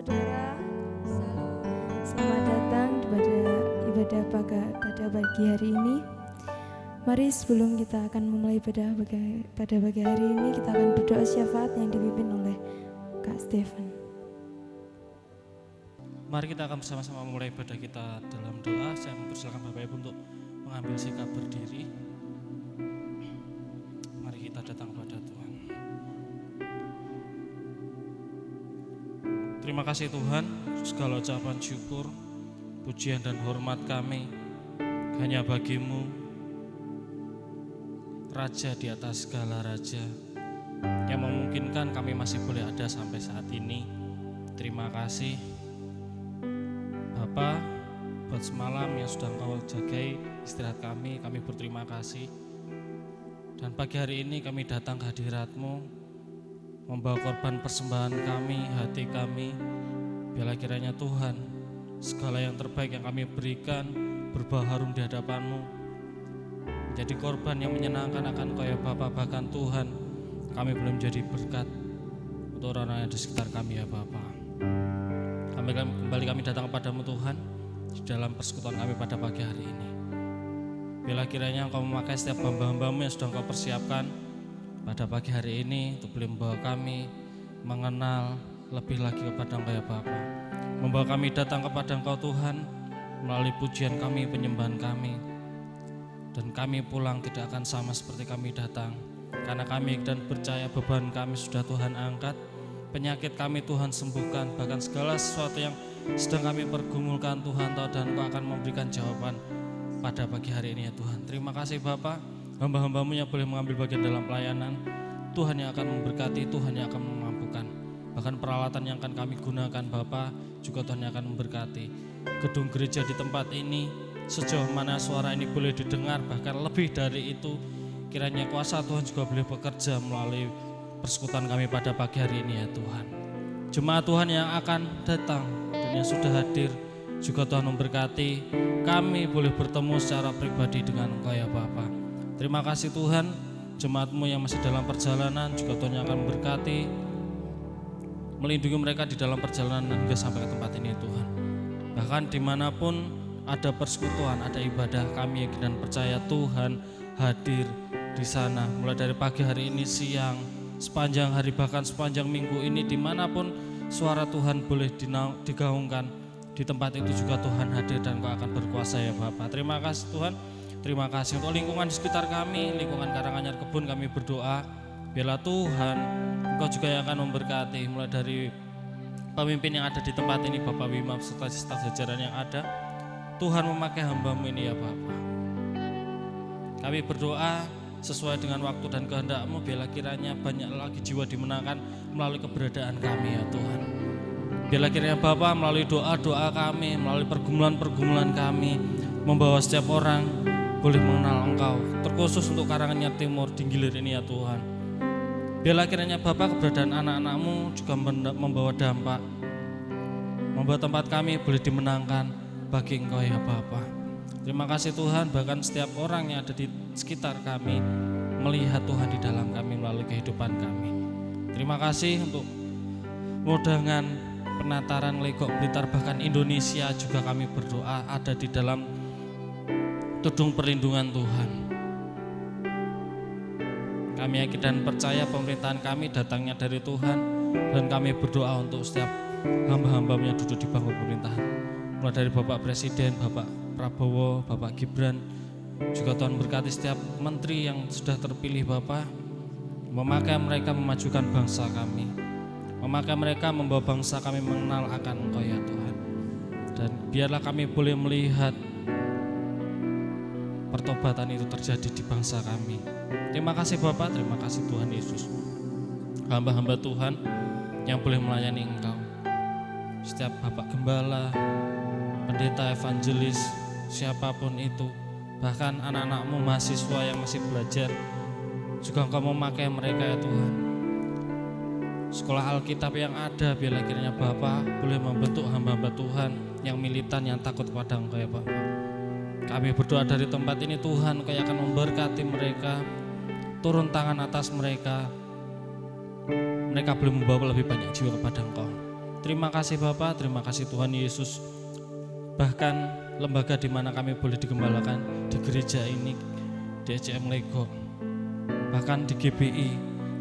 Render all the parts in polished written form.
saudara, selamat datang pada ibadah pada pagi hari ini. Mari sebelum kita akan memulai ibadah pada pagi hari ini, kita akan berdoa syafaat yang dipimpin oleh Kak Stephen. Mari kita akan bersama-sama memulai ibadah kita dalam doa. Saya mempersilakan Bapak Ibu untuk mengambil sikap berdiri. Mari kita datang kepada Tuhan. Terima kasih Tuhan, segala ucapan syukur, pujian dan hormat kami hanya bagi-Mu, Raja di atas segala raja, yang memungkinkan kami masih boleh ada sampai saat ini. Terima kasih Bapa, buat semalam yang sudah Engkau jagai istirahat kami berterima kasih. Dan pagi hari ini kami datang ke hadirat-Mu, membawa korban persembahan kami, hati kami. Biarlah kiranya Tuhan, segala yang terbaik yang kami berikan berbau harum di hadapan-Mu, menjadi korban yang menyenangkan akan Engkau ya Bapa. Bahkan Tuhan, kami boleh menjadi berkat untuk orang-orang yang di sekitar kami ya Bapa. Kembali kami datang kepadamu Tuhan, di dalam persekutuan kami pada pagi hari ini. Biarlah kiranya Engkau memakai setiap hamba-hamba-Mu yang sudah Engkau persiapkan pada pagi hari ini untuk boleh membawa kami mengenal lebih lagi kepada Engkau ya Bapa. Membawa kami datang kepada Engkau Tuhan melalui pujian kami, penyembahan kami. Dan kami pulang tidak akan sama seperti kami datang, karena kami dan percaya beban kami sudah Tuhan angkat, penyakit kami Tuhan sembuhkan, bahkan segala sesuatu yang sedang kami pergumulkan Tuhan tahu, dan Engkau akan memberikan jawaban pada pagi hari ini ya Tuhan. Terima kasih Bapa, hamba-hamba-Mu yang boleh mengambil bagian dalam pelayanan. Tuhan yang akan memberkati, Tuhan yang akan memampukan. Bahkan peralatan yang akan kami gunakan Bapa, juga Tuhan yang akan memberkati. Gedung gereja di tempat ini, sejauh mana suara ini boleh didengar, bahkan lebih dari itu, kiranya kuasa Tuhan juga boleh bekerja melalui persekutuan kami pada pagi hari ini ya Tuhan. Jemaat Tuhan yang akan datang dan yang sudah hadir juga Tuhan memberkati. Kami boleh bertemu secara pribadi dengan Engkau ya Bapa. Terima kasih Tuhan, jemaat-Mu yang masih dalam perjalanan juga Tuhan yang akan memberkati, melindungi mereka di dalam perjalanan hingga sampai ke tempat ini Tuhan. Bahkan dimanapun ada persekutuan, ada ibadah, kami yakin dan percaya Tuhan hadir di sana. Mulai dari pagi hari ini, siang, sepanjang hari, bahkan sepanjang minggu ini, dimanapun suara Tuhan boleh digaungkan, di tempat itu juga Tuhan hadir dan Kau akan berkuasa ya Bapa. Terima kasih Tuhan. Terima kasih untuk lingkungan di sekitar kami, lingkungan Karanganyar Kebun. Kami berdoa biarlah Tuhan Engkau juga yang akan memberkati, mulai dari pemimpin yang ada di tempat ini, Bapak Wima serta staf jajaran yang ada. Tuhan memakai hamba-Mu ini ya Bapa. Kami berdoa sesuai dengan waktu dan kehendak-Mu, biarlah kiranya banyak lagi jiwa dimenangkan melalui keberadaan kami ya Tuhan. Biarlah kiranya Bapa melalui doa-doa kami, melalui pergumulan-pergumulan kami, membawa setiap orang boleh mengenal Engkau, terkhusus untuk Karanganyar Timur di Gilir ini ya Tuhan. Biarlah kiranya Bapa keberadaan anak-anak-Mu juga membawa dampak, membawa tempat kami boleh dimenangkan bagi Engkau ya Bapa. Terima kasih Tuhan, bahkan setiap orang yang ada di sekitar kami melihat Tuhan di dalam kami melalui kehidupan kami. Terima kasih untuk Modangan, Penataran, Legok, Blitar, bahkan Indonesia juga kami berdoa ada di dalam tudung perlindungan Tuhan. Kami yakin dan percaya pemerintahan kami datangnya dari Tuhan, dan kami berdoa untuk setiap hamba-hamba-Mu yang duduk di bangku pemerintahan, mulai dari Bapak Presiden, Bapak Prabowo, Bapak Gibran, juga Tuhan berkati setiap menteri yang sudah terpilih Bapak, memakai mereka memajukan bangsa kami, memakai mereka membawa bangsa kami mengenal akan Engkau ya Tuhan. Dan biarlah kami boleh melihat pertobatan itu terjadi di bangsa kami. Terima kasih Bapak, terima kasih Tuhan Yesus. Hamba-hamba Tuhan yang boleh melayani Engkau, setiap Bapak Gembala, pendeta, evangelis, siapapun itu, bahkan anak-anak-Mu mahasiswa yang masih belajar, juga Engkau memakai mereka ya Tuhan. Sekolah Alkitab yang ada, biarlah kiranya Bapak boleh membentuk hamba-hamba Tuhan yang militan, yang takut kepada Engkau ya Bapak. Kami berdoa dari tempat ini Tuhan, Engkau akan memberkati mereka, turun tangan atas mereka boleh membawa lebih banyak jiwa kepada Engkau. Terima kasih Bapa, terima kasih Tuhan Yesus. Bahkan lembaga di mana kami boleh digembalakan di gereja ini, di ECM Lego, bahkan di GBI,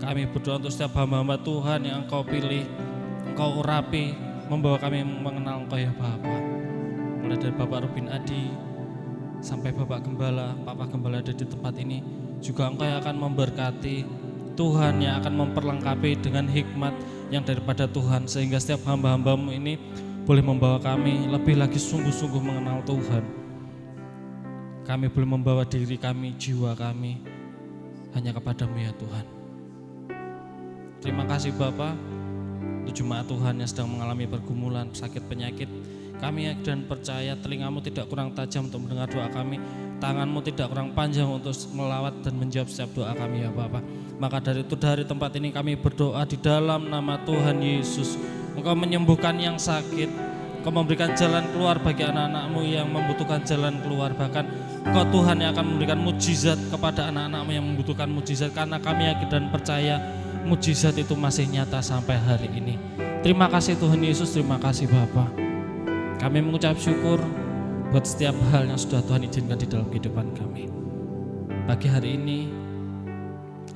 kami berdoa untuk setiap hamba-hamba Tuhan yang Engkau pilih, Engkau urapi, membawa kami mengenal Engkau ya Bapa. Mulai dari Bapak Rubin Adi sampai Bapak Gembala, Papa Gembala ada di tempat ini, juga Engkau yang akan memberkati, Tuhan yang akan memperlengkapi dengan hikmat yang daripada Tuhan, sehingga setiap hamba-hambamu ini boleh membawa kami lebih lagi sungguh-sungguh mengenal Tuhan. Kami boleh membawa diri kami, jiwa kami hanya kepadamu ya Tuhan. Terima kasih Bapa untuk jemaat Tuhan yang sedang mengalami pergumulan, sakit, penyakit. Kami dan percaya telingamu tidak kurang tajam untuk mendengar doa kami, tanganmu tidak kurang panjang untuk melawat dan menjawab setiap doa kami ya Bapa. Maka dari itu dari tempat ini kami berdoa di dalam nama Tuhan Yesus. Engkau menyembuhkan yang sakit, Engkau memberikan jalan keluar bagi anak-anak-Mu yang membutuhkan jalan keluar. Bahkan Engkau Tuhan yang akan memberikan mujizat kepada anak-anak-Mu yang membutuhkan mujizat. Karena kami yakin dan percaya mujizat itu masih nyata sampai hari ini. Terima kasih Tuhan Yesus, terima kasih Bapa. Kami mengucap syukur buat setiap hal yang sudah Tuhan izinkan di dalam kehidupan kami. Pagi hari ini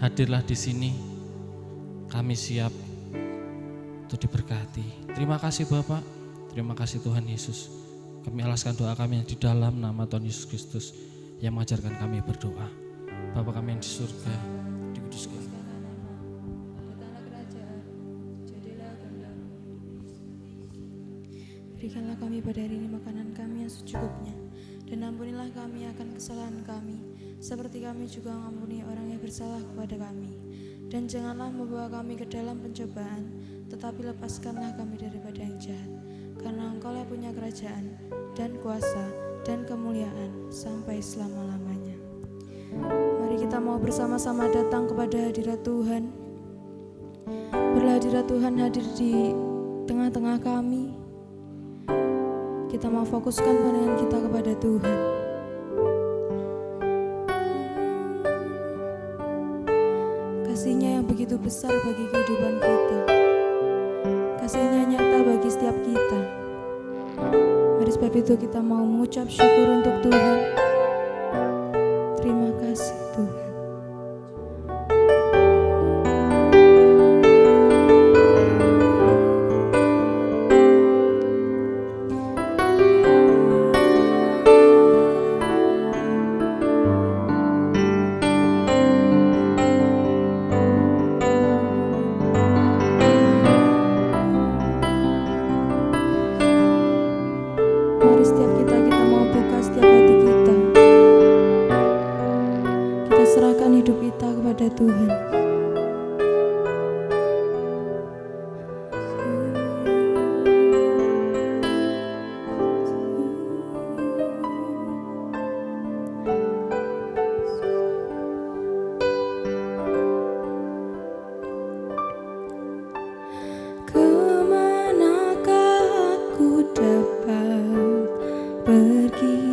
hadirlah di sini, kami siap untuk diberkati. Terima kasih Bapak, terima kasih Tuhan Yesus. Kami alaskan doa kami di dalam nama Tuhan Yesus Kristus yang mengajarkan kami berdoa. Bapa kami yang di surga, dikuduskan. Berikanlah kami pada hari ini makanan kami yang secukupnya, dan ampunilah kami akan kesalahan kami, seperti kami juga mengampuni orang yang bersalah kepada kami. Dan janganlah membawa kami ke dalam pencobaan, tetapi lepaskanlah kami daripada yang jahat. Karena Engkau yang punya kerajaan, dan kuasa, dan kemuliaan, sampai selama-lamanya. Mari kita mau bersama-sama datang kepada hadirat Tuhan. Biarlah hadirat Tuhan hadir di tengah-tengah kami. Kita mau fokuskan pandangan kita kepada Tuhan. Kasih-Nya yang begitu besar bagi kehidupan kita. Kasih-Nya nyata bagi setiap kita. Mari sebab itu kita mau mengucap syukur untuk Tuhan. Terima kasih Tuhan. Tuhan. Kemanakah aku dapat pergi?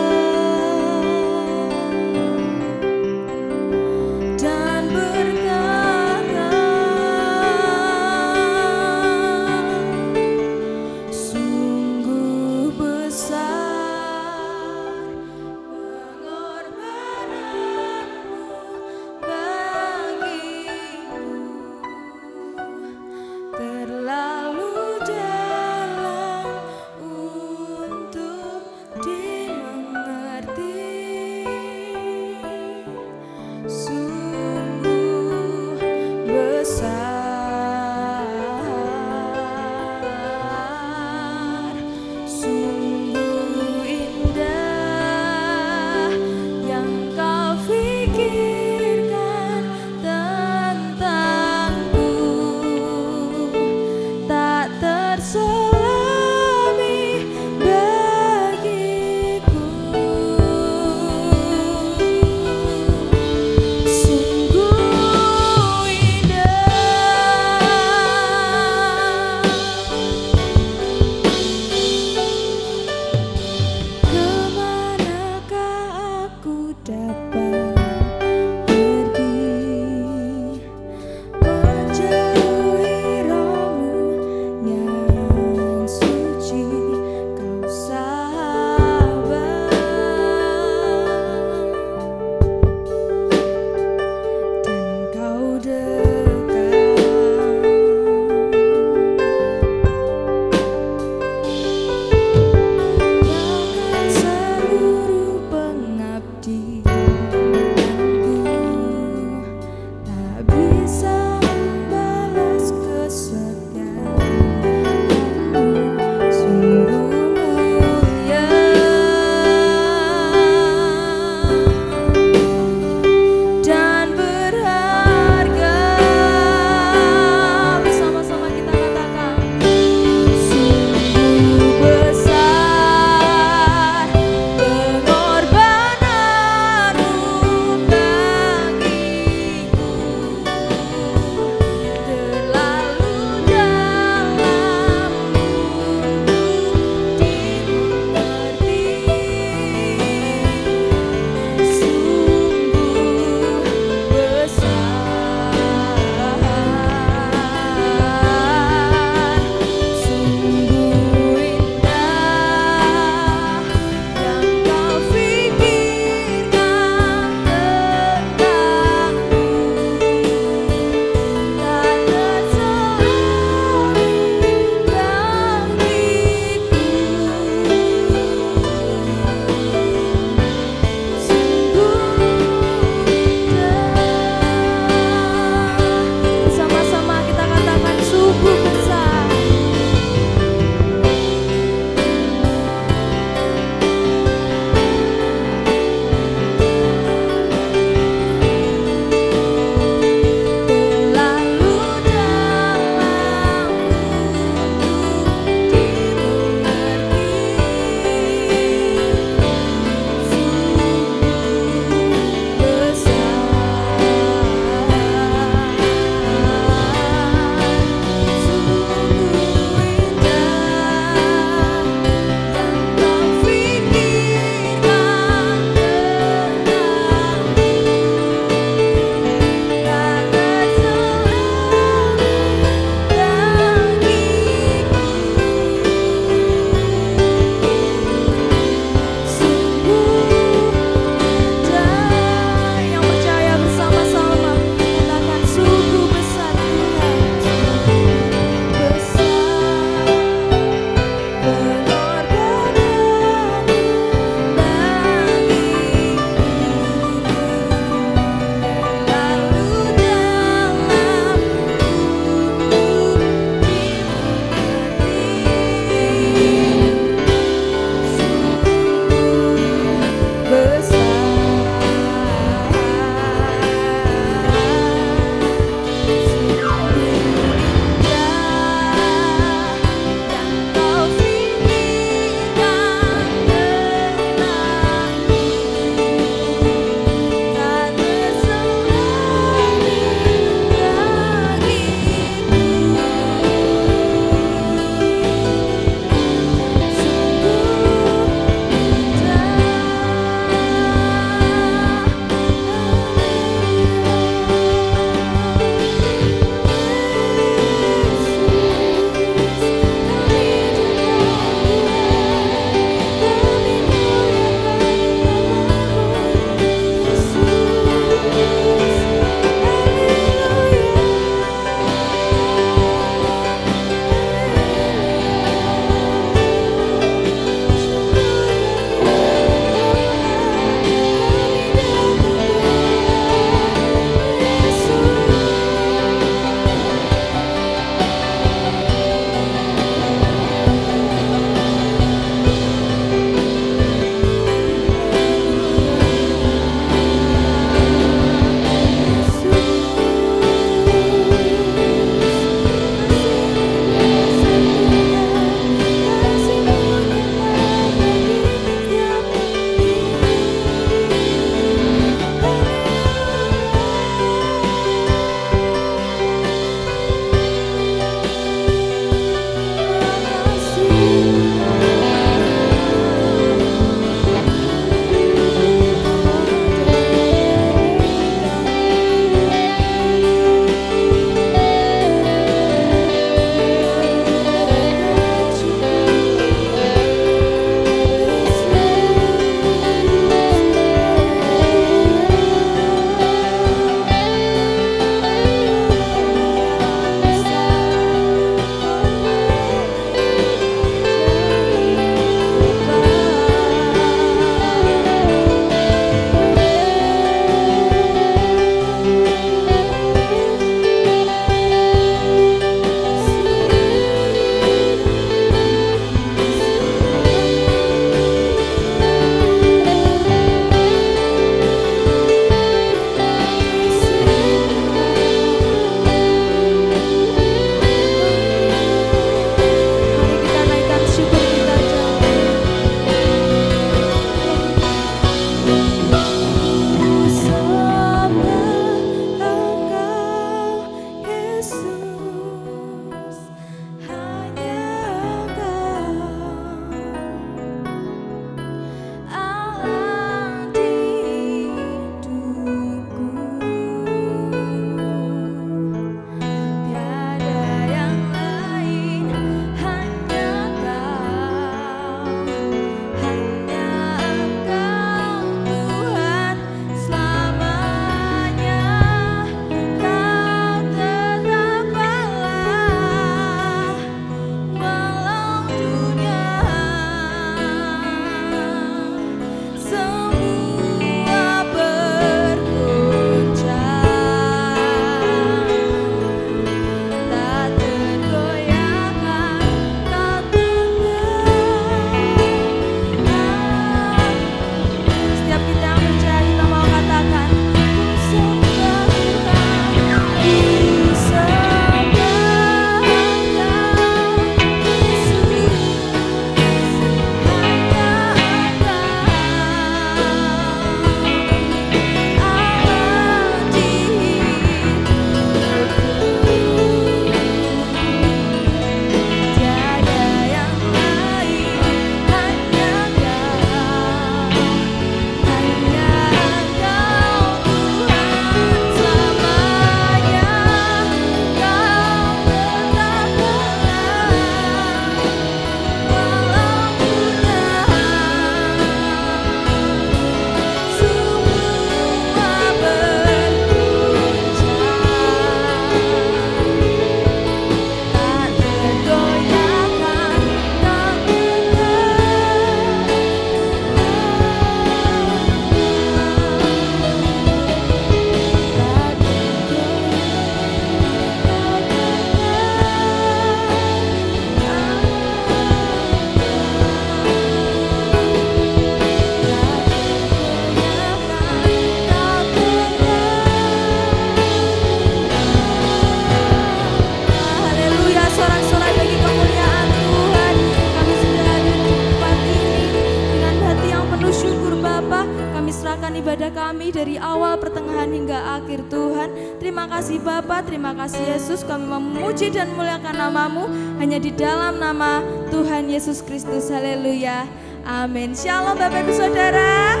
ibadah kami dari awal, pertengahan hingga akhir Tuhan. Terima kasih Bapa, terima kasih Yesus, kami memuji dan muliakan nama-Mu hanya di dalam nama Tuhan Yesus Kristus. Haleluya, amin. Shalom Bapak Ibu Saudara.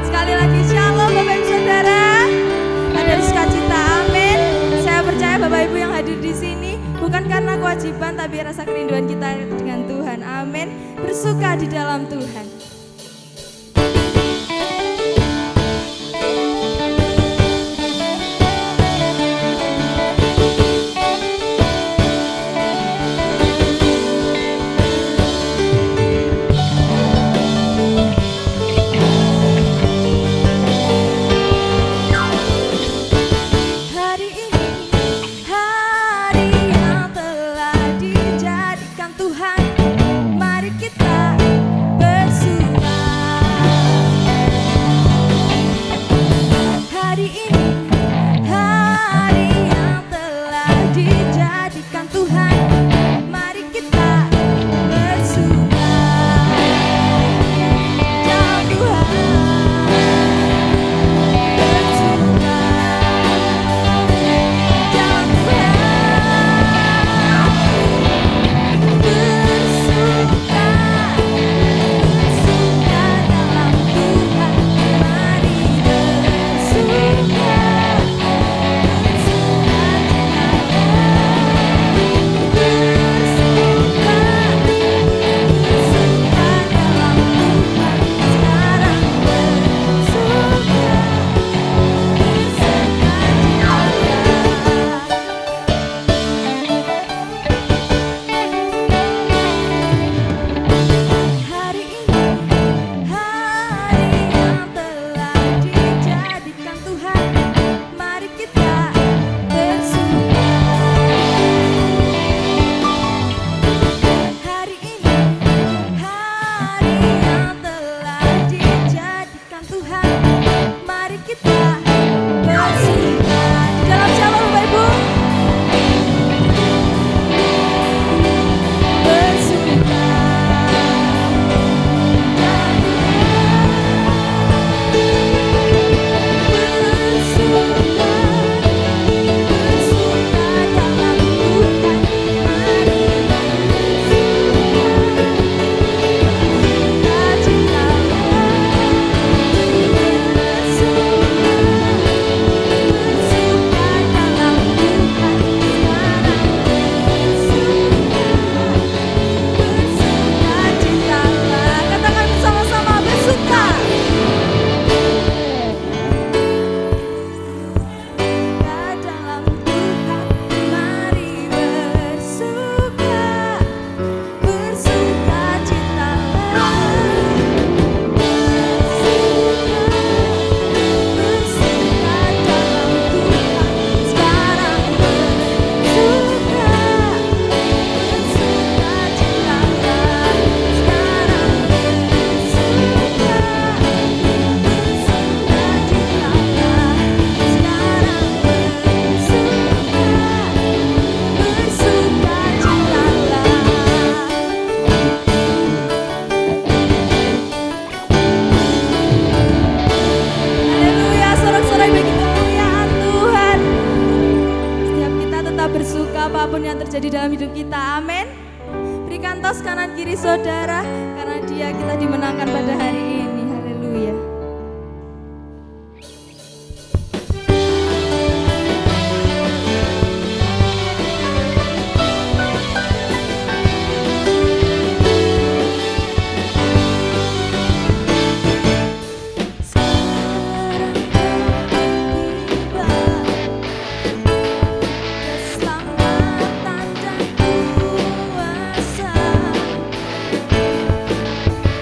Sekali lagi shalom Bapak Ibu Saudara. Ada sukacita, amin. Saya percaya Bapak Ibu yang hadir di sini bukan karena kewajiban tapi rasa kerinduan kita dengan Tuhan, amin. Bersuka di dalam Tuhan. Apapun yang terjadi dalam hidup kita, amin. Berikan tos kanan kiri saudara, karena dia kita dimenangkan pada hari ini, haleluya.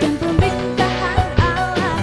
Dan pemerintahan Allah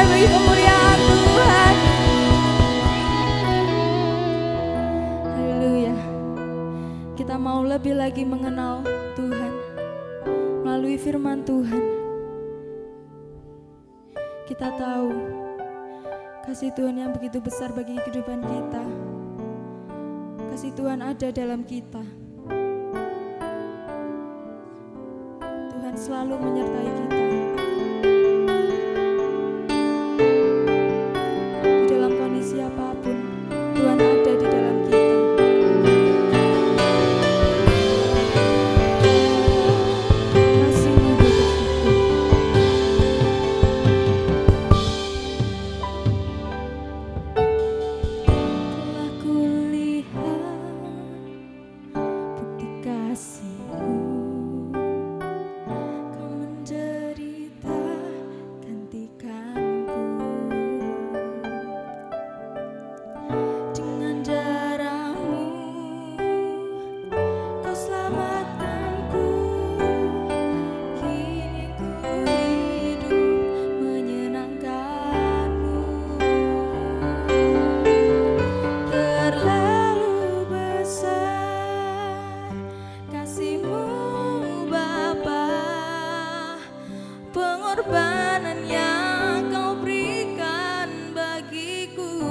bagi kemuliaan Tuhan. Haleluya. Kita mau lebih lagi mengenal Tuhan melalui firman Tuhan. Kita tahu kasih Tuhan yang begitu besar bagi kehidupan kita. Kasih Tuhan ada dalam kita. Tuhan selalu menyertai kita. Di dalam kondisi apapun, Tuhan ada di dalam kita. Kasih-Mu begitu. Telah kulihat bukti kasih-Mu. Kau menderita gantikanku. Dengan darah-Mu Kau selamatkanku. Kini ku hidup menyenangkan-Mu. Terlalu besar kasih-Mu Bapa, pengorbanan yang Kau berikan bagiku.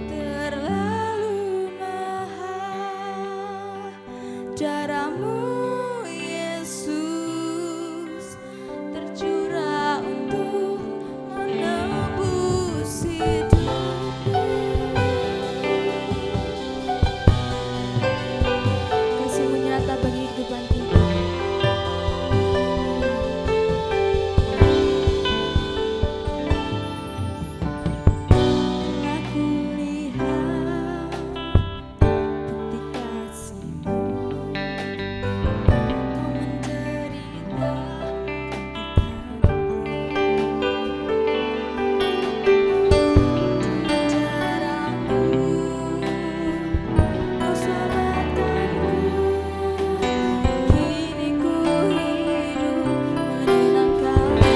Terlalu mahal darah-Mu Yesus, tercurah untuk menebus hidupku. Kasih-Mu nyata bagi kehidupan kita. Telah kulihat bukti kasih-Mu. Kau menderita gantikanku. Dengan darah-Mu Kau selamatkanku. Kini ku hidup menyenangkan-Mu.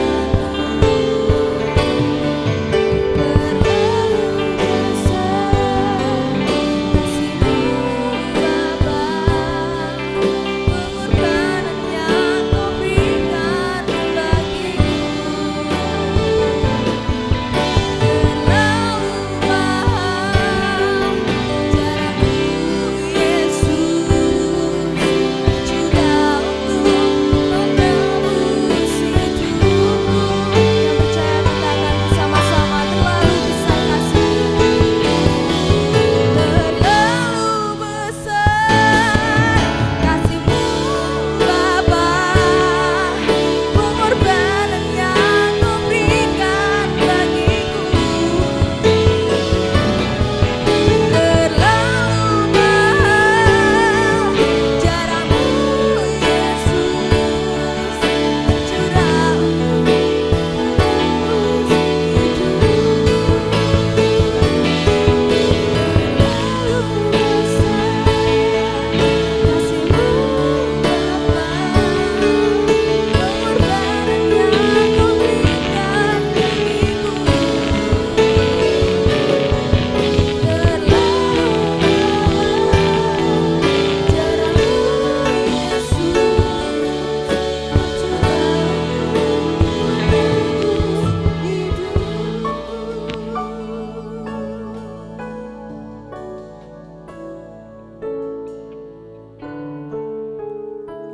Terlalu besar kasih-Mu Bapa, pengorbanan yang Kau berikan bagiku. Terlalu mahal darah-Mu Yesus, tercurah untuk menebus hidupku. Yang percaya katakan bersama-sama, terlalu besar kasih-Mu. Terlalu besar kasih-Mu Bapa, pengorbanan yang Kau berikan bagiku. Terlalu mahal darah-Mu Yesus, tercurah untuk menebus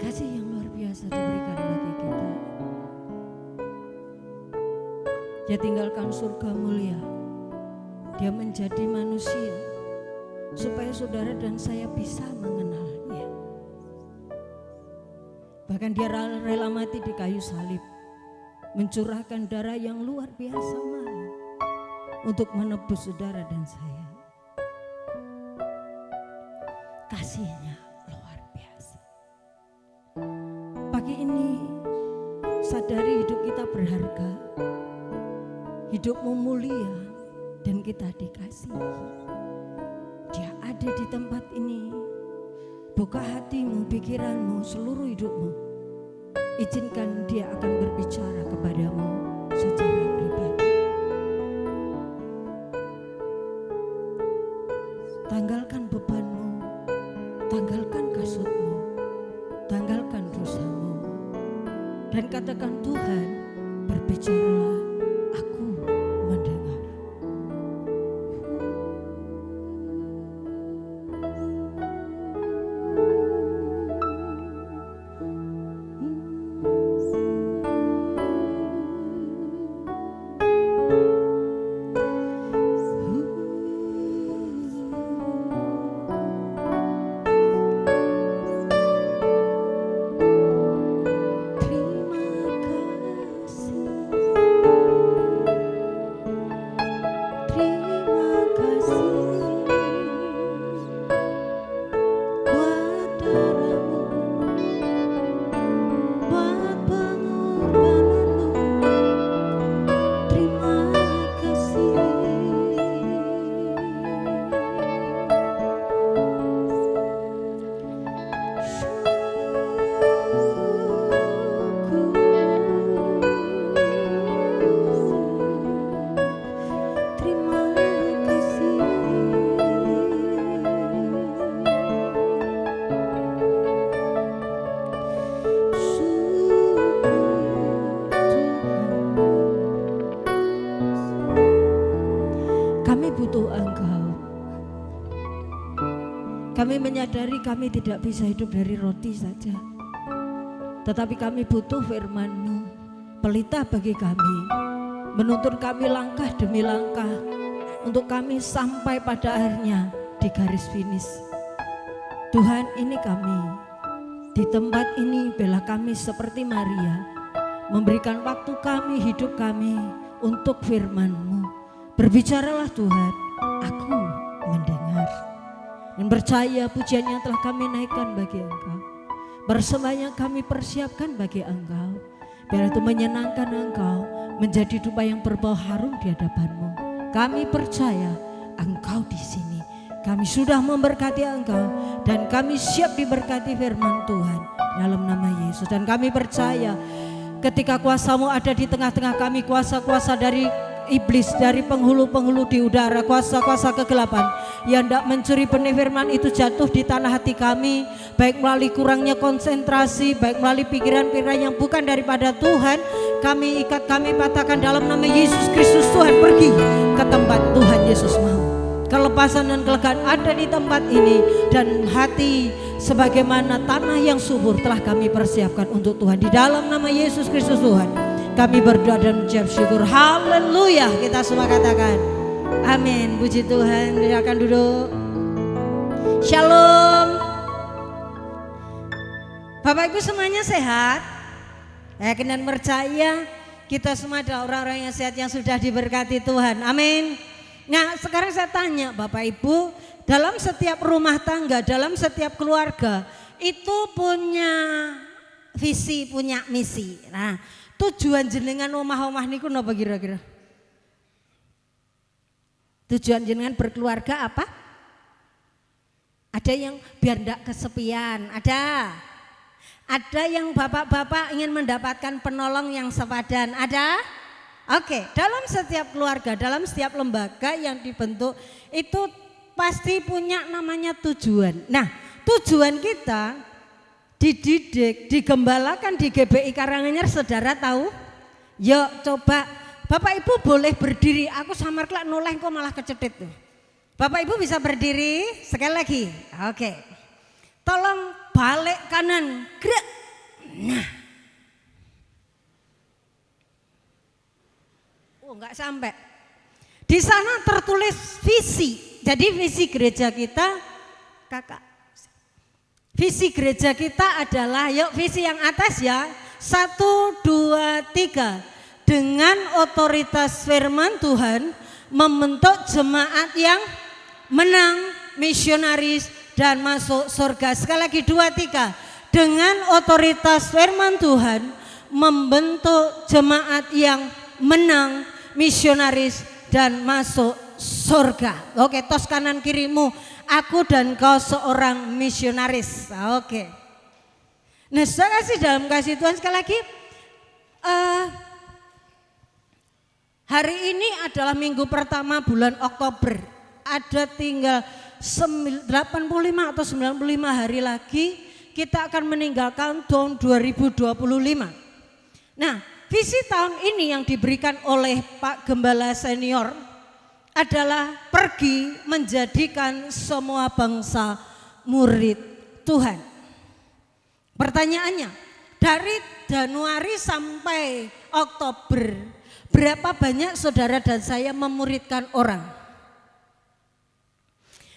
kasih yang luar biasa diberikan bagi kita. Dia tinggalkan surga mulia. Dia menjadi manusia supaya saudara dan saya bisa mengenalnya. Bahkan dia rela mati di kayu salib, mencurahkan darah yang luar biasa mahal untuk menebus saudara dan saya. Kasih-Nya luar biasa. Pagi ini sadari hidup kita berharga, hidupmu mulia, dan kita dikasihi. Dia ada di tempat ini. Buka hatimu, pikiranmu, seluruh hidupmu. Izinkan Dia akan berbicara kepada firman Tuhan, berbicaralah, aku mendengar. Kami butuh Engkau. Kami menyadari kami tidak bisa hidup dari roti saja, tetapi kami butuh firman-Mu, pelita bagi kami, menuntun kami langkah demi langkah, untuk kami sampai pada akhirnya di garis finish. Tuhan, ini kami, di tempat ini bela kami seperti Maria, memberikan waktu kami, hidup kami untuk firman-Mu. Berbicaralah Tuhan, aku mendengar. Dan percaya pujian yang telah kami naikkan bagi Engkau, persembahan yang kami persiapkan bagi Engkau, biar itu menyenangkan Engkau, menjadi dupa yang berbau harum di hadapan-Mu. Kami percaya Engkau di sini. Kami sudah memberkati Engkau dan kami siap diberkati firman Tuhan dalam nama Yesus. Dan kami percaya ketika kuasa-Mu ada di tengah-tengah kami, kuasa-kuasa dari iblis, dari penghulu-penghulu di udara, kuasa-kuasa kegelapan yang tidak mencuri benih firman itu jatuh di tanah hati kami, baik melalui kurangnya konsentrasi, baik melalui pikiran-pikiran yang bukan daripada Tuhan. Kami ikat, kami patahkan dalam nama Yesus Kristus. Tuhan, pergi ke tempat Tuhan Yesus mau. Kelepasan dan kelegaan ada di tempat ini, dan hati sebagaimana tanah yang subur telah kami persiapkan untuk Tuhan. Di dalam nama Yesus Kristus Tuhan, kami berdoa dan mengucap syukur. Haleluya. Kita semua katakan amin. Puji Tuhan. Silakan duduk. Shalom. Bapak Ibu semuanya sehat? Yakin dan percaya kita semua adalah orang-orang yang sehat, yang sudah diberkati Tuhan. Amin. Nah, sekarang saya tanya Bapak Ibu, dalam setiap rumah tangga, dalam setiap keluarga itu punya visi, punya misi. Nah, tujuan jenengan omah-omah niku napa kira-kira? Tujuan jenengan berkeluarga apa? Ada yang biar ndak kesepian, ada. Ada yang bapak-bapak ingin mendapatkan penolong yang sepadan, ada? Oke, dalam setiap keluarga, dalam setiap lembaga yang dibentuk itu pasti punya namanya tujuan. Nah, tujuan kita dididik, digembalakan di GBI Karanganyar, saudara tahu? Yuk coba, Bapak Ibu boleh berdiri, aku samar kelak noleh kok malah kecetit tuh. Bapak Ibu bisa berdiri, sekali lagi, oke. Tolong balik kanan, gerak. Nah, oh enggak sampai. Di sana tertulis visi, jadi visi gereja kita, kakak. Visi gereja kita adalah, yuk visi yang atas ya, 1, 2, 3. Dengan otoritas firman Tuhan membentuk jemaat yang menang, misionaris dan masuk surga. Sekali lagi 2, 3. Dengan otoritas firman Tuhan membentuk jemaat yang menang, misionaris dan masuk surga. Oke, tos kanan kirimu. Aku dan kau seorang misionaris. Oke. Nah, saya kasih dalam kasih Tuhan sekali lagi. Hari ini adalah minggu pertama bulan Oktober. Ada tinggal 85 atau 95 hari lagi kita akan meninggalkan tahun 2025. Nah, visi tahun ini yang diberikan oleh Pak Gembala Senior adalah pergi menjadikan semua bangsa murid Tuhan. Pertanyaannya, dari Januari sampai Oktober, berapa banyak saudara dan saya memuridkan orang?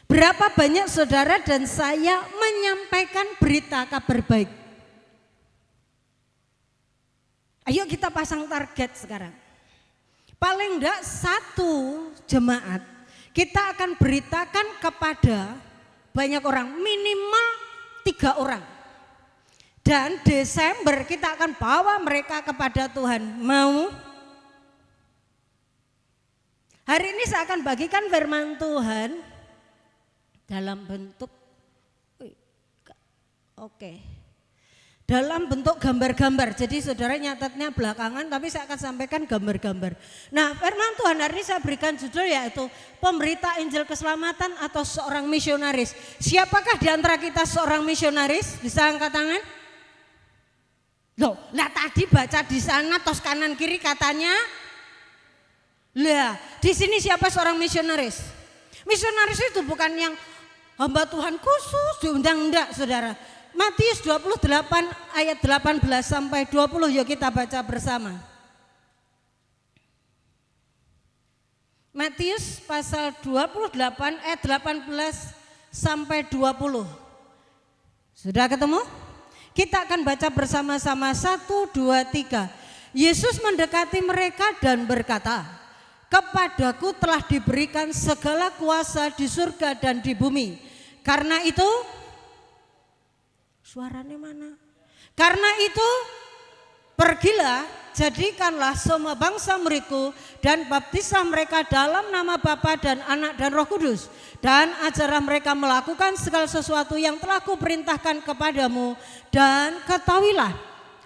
Berapa banyak saudara dan saya menyampaikan berita kabar baik? Ayo kita pasang target sekarang. Paling enggak 1 jemaat kita akan beritakan kepada banyak orang, minimal 3 orang. Dan Desember kita akan bawa mereka kepada Tuhan. Mau? Hari ini saya akan bagikan firman Tuhan dalam bentuk dalam bentuk gambar-gambar. Jadi saudara nyatetnya belakangan, tapi saya akan sampaikan gambar-gambar. Nah, firman Tuhan hari ini saya berikan judul yaitu pemberita Injil keselamatan atau seorang misionaris. Siapakah di antara kita seorang misionaris? Bisa angkat tangan? Loh, lah tadi baca di sana tos kanan kiri katanya. Lah, di sini siapa seorang misionaris? Misionaris itu bukan yang hamba Tuhan khusus diundang, enggak, saudara. Matius 28 ayat 18 sampai 20, yuk kita baca bersama. Matius pasal 28 ayat 18 sampai 20. Sudah ketemu? Kita akan baca bersama-sama 1, 2, 3. Yesus mendekati mereka dan berkata, "Kepadaku telah diberikan segala kuasa di surga dan di bumi. Karena itu," suaranya mana? "Karena itu pergilah, jadikanlah semua bangsa muridku dan baptislah mereka dalam nama Bapa dan Anak dan Roh Kudus. Dan ajarlah mereka melakukan segala sesuatu yang telah kuperintahkan kepadamu. Dan ketahuilah,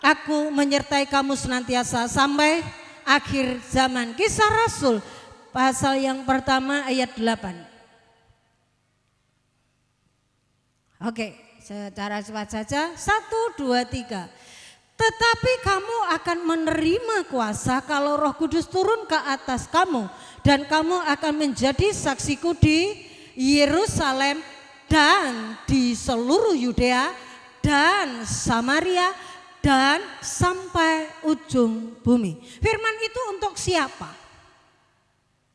aku menyertai kamu senantiasa sampai akhir zaman." Kisah Rasul pasal yang pertama ayat 8. Oke, secara cepat saja. 1, 2, 3. "Tetapi kamu akan menerima kuasa kalau Roh Kudus turun ke atas kamu, dan kamu akan menjadi saksiku di Yerusalem dan di seluruh Yudea dan Samaria dan sampai ujung bumi." Firman itu untuk siapa?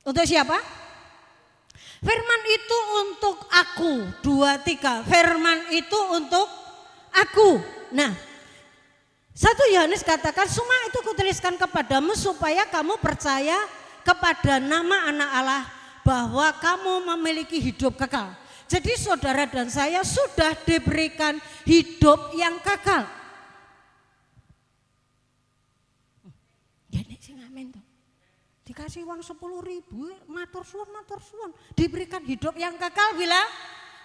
Untuk siapa? Firman itu untuk aku. 2, 3. Firman itu untuk aku. Nah, 1 Yohanes katakan, "Semua itu kutuliskan kepadamu supaya kamu percaya kepada nama Anak Allah, bahwa kamu memiliki hidup kekal." Jadi saudara dan saya sudah diberikan hidup yang kekal. Jadi sing amin toh. Dikasih uang 10.000, matur suwun, diberikan hidup yang kekal, bilang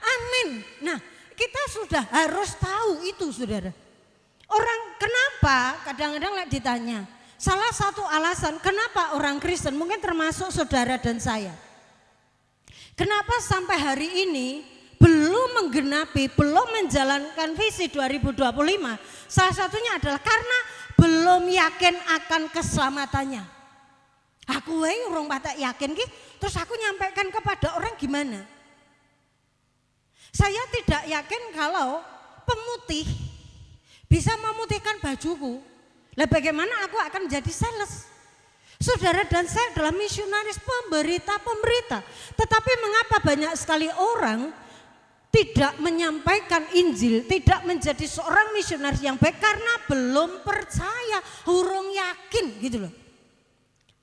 amin. Nah, kita sudah harus tahu itu, saudara. Orang kenapa kadang-kadang ditanya, salah satu alasan kenapa orang Kristen, mungkin termasuk saudara dan saya, kenapa sampai hari ini belum menggenapi, belum menjalankan visi 2025, salah satunya adalah karena belum yakin akan keselamatannya. Aku urung patek yakin ki, terus aku nyampaikan kepada orang gimana? Saya tidak yakin kalau pemutih bisa memutihkan bajuku. Lah bagaimana aku akan menjadi sales? Saudara dan saya adalah misionaris, pemberita. Tetapi mengapa banyak sekali orang tidak menyampaikan Injil, tidak menjadi seorang misionaris yang baik karena belum percaya, urung yakin gitu loh.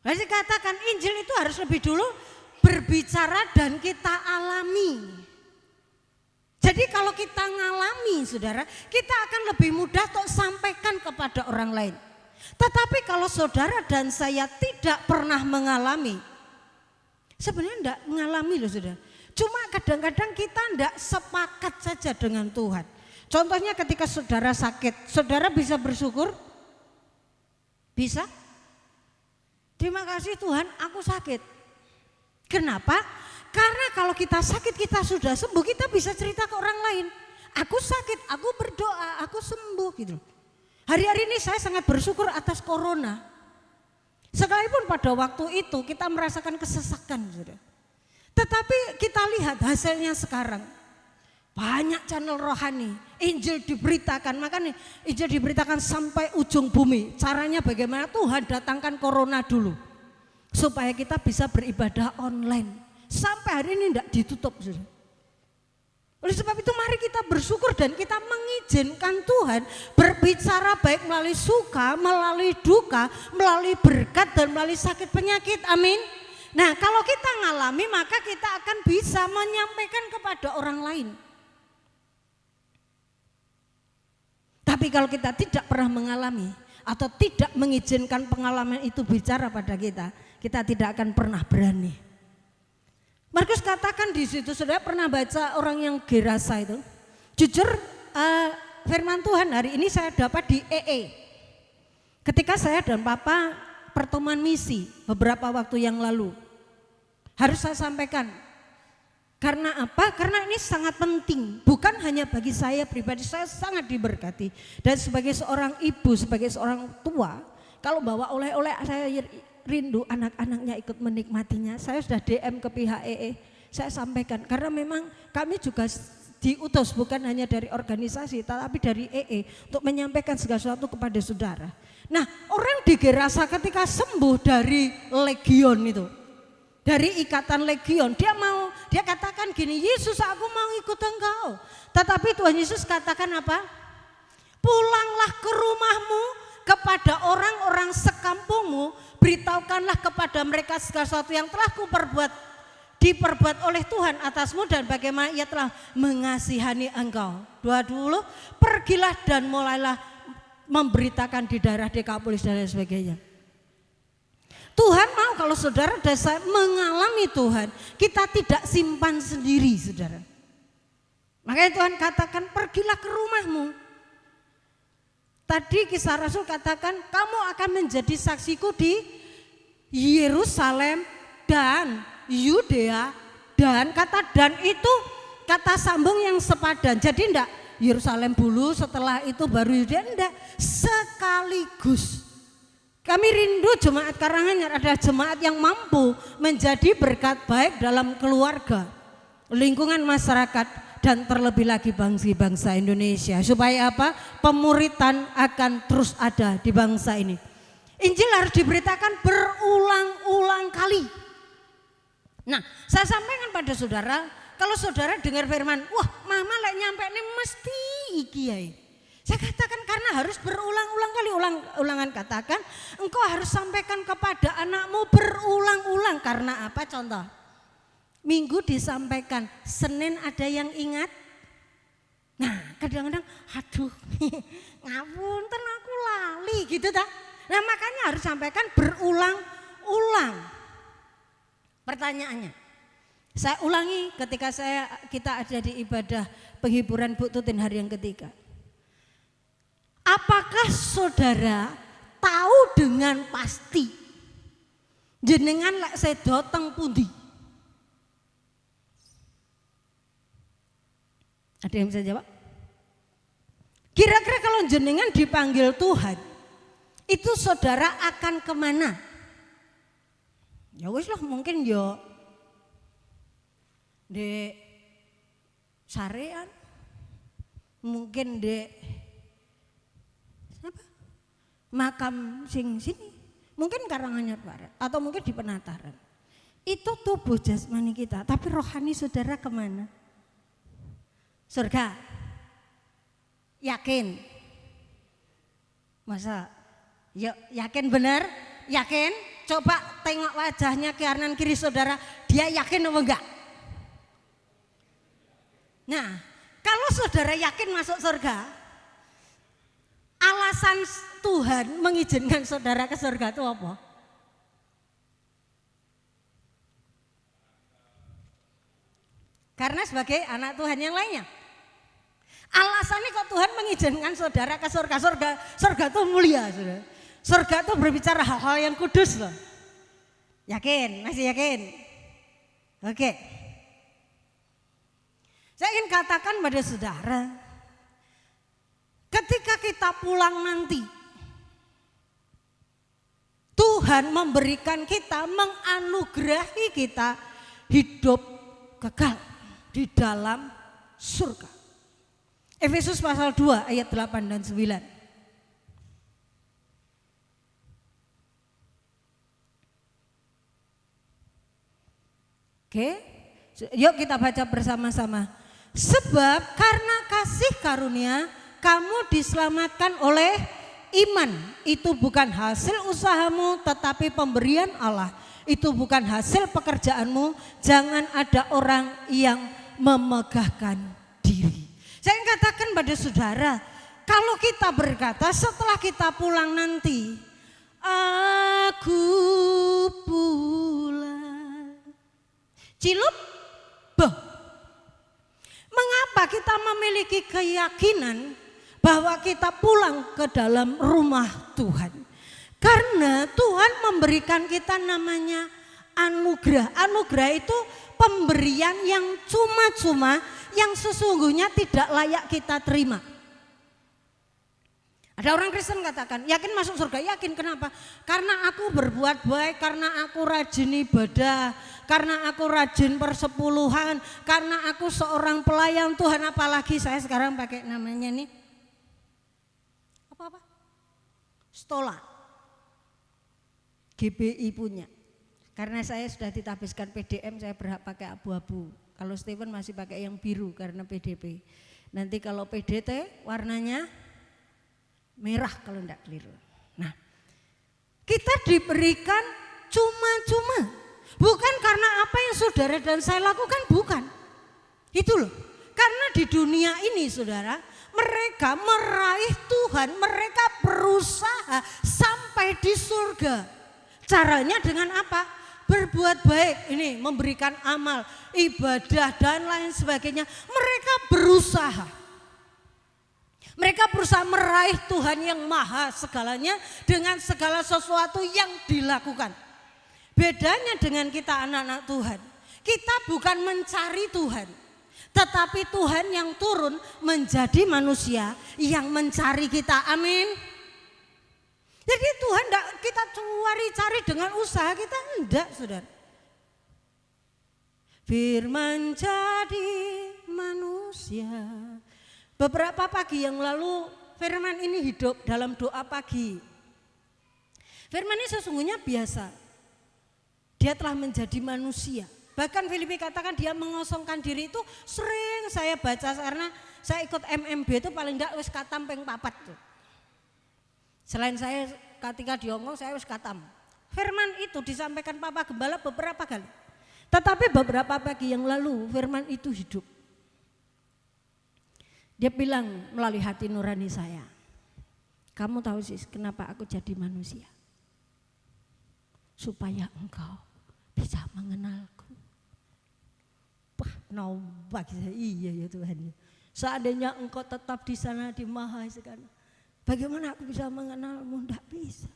Jadi katakan Injil itu harus lebih dulu berbicara dan kita alami. Jadi kalau kita ngalami, saudara, kita akan lebih mudah untuk sampaikan kepada orang lain. Tetapi kalau saudara dan saya tidak pernah mengalami, sebenarnya enggak mengalami loh saudara. Cuma kadang-kadang kita enggak sepakat saja dengan Tuhan. Contohnya ketika saudara sakit, saudara bisa bersyukur? Bisa? Terima kasih Tuhan, aku sakit. Kenapa? Karena kalau kita sakit, kita sudah sembuh, kita bisa cerita ke orang lain. Aku sakit, aku berdoa, aku sembuh gitu. Hari-hari ini saya sangat bersyukur atas corona. Sekalipun pada waktu itu kita merasakan kesesakan, saudara. Tetapi kita lihat hasilnya sekarang. Banyak channel rohani, Injil diberitakan, makanya Injil diberitakan sampai ujung bumi. Caranya bagaimana? Tuhan datangkan corona dulu, supaya kita bisa beribadah online. Sampai hari ini tidak ditutup, saudara. Oleh sebab itu mari kita bersyukur dan kita mengizinkan Tuhan berbicara baik melalui suka, melalui duka, melalui berkat dan melalui sakit penyakit. Amin. Nah, kalau kita ngalami maka kita akan bisa menyampaikan kepada orang lain. Tapi kalau kita tidak pernah mengalami atau tidak mengizinkan pengalaman itu bicara pada kita, kita tidak akan pernah berani. Markus katakan di situ, saudara pernah baca orang yang Gerasa itu? Jujur firman Tuhan hari ini saya dapat di EE. Ketika saya dan Papa pertemuan misi beberapa waktu yang lalu. Harus saya sampaikan. Karena apa? Karena ini sangat penting. Bukan hanya bagi saya pribadi, saya sangat diberkati. Dan sebagai seorang ibu, sebagai seorang tua, kalau bawa oleh-oleh saya rindu anak-anaknya ikut menikmatinya. Saya sudah DM ke pihak EE, saya sampaikan karena memang kami juga diutus bukan hanya dari organisasi tetapi dari EE untuk menyampaikan segala sesuatu kepada saudara. Nah, orang di Gerasa ketika sembuh dari legion itu, dari ikatan legion, dia katakan gini, Yesus aku mau ikut engkau. Tetapi Tuhan Yesus katakan apa? Pulanglah ke rumahmu, kepada orang-orang sekampungmu, beritahukanlah kepada mereka segala sesuatu yang telah diperbuat oleh Tuhan atasmu dan bagaimana ia telah mengasihani engkau. Dulu, pergilah dan mulailah memberitakan di daerah Dekapolis dan lain sebagainya. Tuhan mau kalau saudara dan saya mengalami Tuhan, kita tidak simpan sendiri, saudara. Makanya Tuhan katakan pergilah ke rumahmu. Tadi Kisah Rasul katakan kamu akan menjadi saksiku di Yerusalem dan Yudea, dan kata dan itu kata sambung yang sepadan. Jadi enggak Yerusalem dulu setelah itu baru Yudea, enggak, sekaligus. Kami rindu jemaat Karanganyar adalah jemaat yang mampu menjadi berkat baik dalam keluarga, lingkungan masyarakat, dan terlebih lagi bangsa Indonesia. Supaya apa? Pemuritan akan terus ada di bangsa ini. Injil harus diberitakan berulang-ulang kali. Nah, saya sampaikan pada saudara, kalau saudara dengar firman, wah mama lek nyampe ini mesti iki ya. Saya katakan karena harus berulang-ulang kali, ulangan katakan, engkau harus sampaikan kepada anakmu berulang-ulang. Karena apa? Contoh, Minggu disampaikan, Senin ada yang ingat. Nah kadang-kadang aduh ngapunten aku lali gitu tak. Nah makanya harus sampaikan berulang-ulang. Pertanyaannya, saya ulangi ketika kita ada di ibadah penghiburan Bu Tutin hari yang ketiga. Apakah saudara tahu dengan pasti jenengan lek sedo teng pundi? Ada yang bisa jawab? Kira-kira kalau jenengan dipanggil Tuhan, itu saudara akan kemana? Ya wis lah mungkin yo di Sarean, mungkin di apa? Makam sing sini, mungkin Karanganyar Barat, atau mungkin di Penataran. Itu tubuh jasmani kita, tapi rohani saudara kemana? Surga. Yakin? Masa? Yuk, yakin benar? Yakin? Coba tengok wajahnya ke kanan kiri saudara, dia yakin atau enggak? Nah, kalau saudara yakin masuk surga, alasan Tuhan mengizinkan saudara ke surga itu apa? Karena sebagai anak Tuhan yang lainnya. Alasannya kok Tuhan mengizinkan saudara ke surga? Surga itu mulia, saudara. Surga itu berbicara hal-hal yang kudus loh. Yakin? Masih yakin? Oke. Saya ingin katakan pada saudara, ketika kita pulang nanti, Tuhan Tuhan memberikan kita, menganugerahi kita hidup kekal di dalam surga. Efesus pasal 2 ayat 8 dan 9. Oke, yuk kita baca bersama-sama. Sebab karena kasih karunia kamu diselamatkan oleh iman. Itu bukan hasil usahamu tetapi pemberian Allah. Itu bukan hasil pekerjaanmu. Jangan ada orang yang memegahkan diri. Saya katakan pada saudara, kalau kita berkata setelah kita pulang nanti, aku pulang. Cilup, boh. Mengapa kita memiliki keyakinan bahwa kita pulang ke dalam rumah Tuhan? Karena Tuhan memberikan kita namanya anugerah. Anugerah itu pemberian yang cuma-cuma, yang sesungguhnya tidak layak kita terima. Ada orang Kristen katakan, yakin masuk surga, yakin kenapa? Karena aku berbuat baik, karena aku rajin ibadah, karena aku rajin persepuluhan, karena aku seorang pelayan Tuhan. Apalagi saya sekarang pakai namanya nih, apa? Stola, GBI punya. Karena saya sudah ditabiskan PDM, saya berhak pakai abu-abu. Kalau Steven masih pakai yang biru karena PDP. Nanti kalau PDT warnanya merah kalau enggak keliru. Nah, kita diberikan cuma-cuma. Bukan karena apa yang saudara dan saya lakukan, bukan. Itu loh. Karena di dunia ini saudara, mereka meraih Tuhan, mereka berusaha sampai di surga. Caranya dengan apa? Berbuat baik, ini memberikan amal, ibadah dan lain sebagainya. Mereka berusaha. Mereka berusaha meraih Tuhan yang maha segalanya dengan segala sesuatu yang dilakukan. Bedanya dengan kita anak-anak Tuhan, kita bukan mencari Tuhan, tetapi Tuhan yang turun menjadi manusia yang mencari kita. Amin. Jadi Tuhan tidak kita cari dengan usaha kita, enggak saudara. Firman jadi manusia. Beberapa pagi yang lalu firman ini hidup dalam doa pagi. Firman ini sesungguhnya biasa. Dia telah menjadi manusia. Bahkan Filipi katakan dia mengosongkan diri itu sering saya baca karena saya ikut MMB itu paling enggak wis katam ping 4 tuh. Selain saya ketika diomong saya wis katam. Firman itu disampaikan Papa Gembala beberapa kali. Tetapi beberapa pagi yang lalu firman itu hidup. Dia bilang melalui hati nurani saya, kamu tahu sih kenapa aku jadi manusia? Supaya engkau bisa mengenalku. Wah, nampak saya, iya ya Tuhan. Seandainya engkau tetap di sana di Maha Segala, bagaimana aku bisa mengenalmu? Tidak bisa.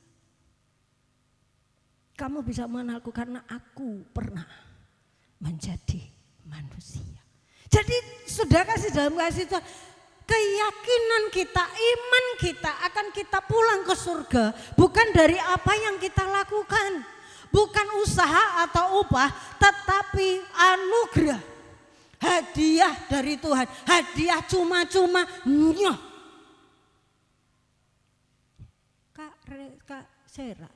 Kamu bisa mengenalku karena aku pernah menjadi manusia. Jadi sudah kasih dalam kasih Tuhan, keyakinan kita, iman kita akan kita pulang ke surga bukan dari apa yang kita lakukan, bukan usaha atau upah, tetapi anugerah, hadiah dari Tuhan, hadiah cuma-cuma. Kak Sera,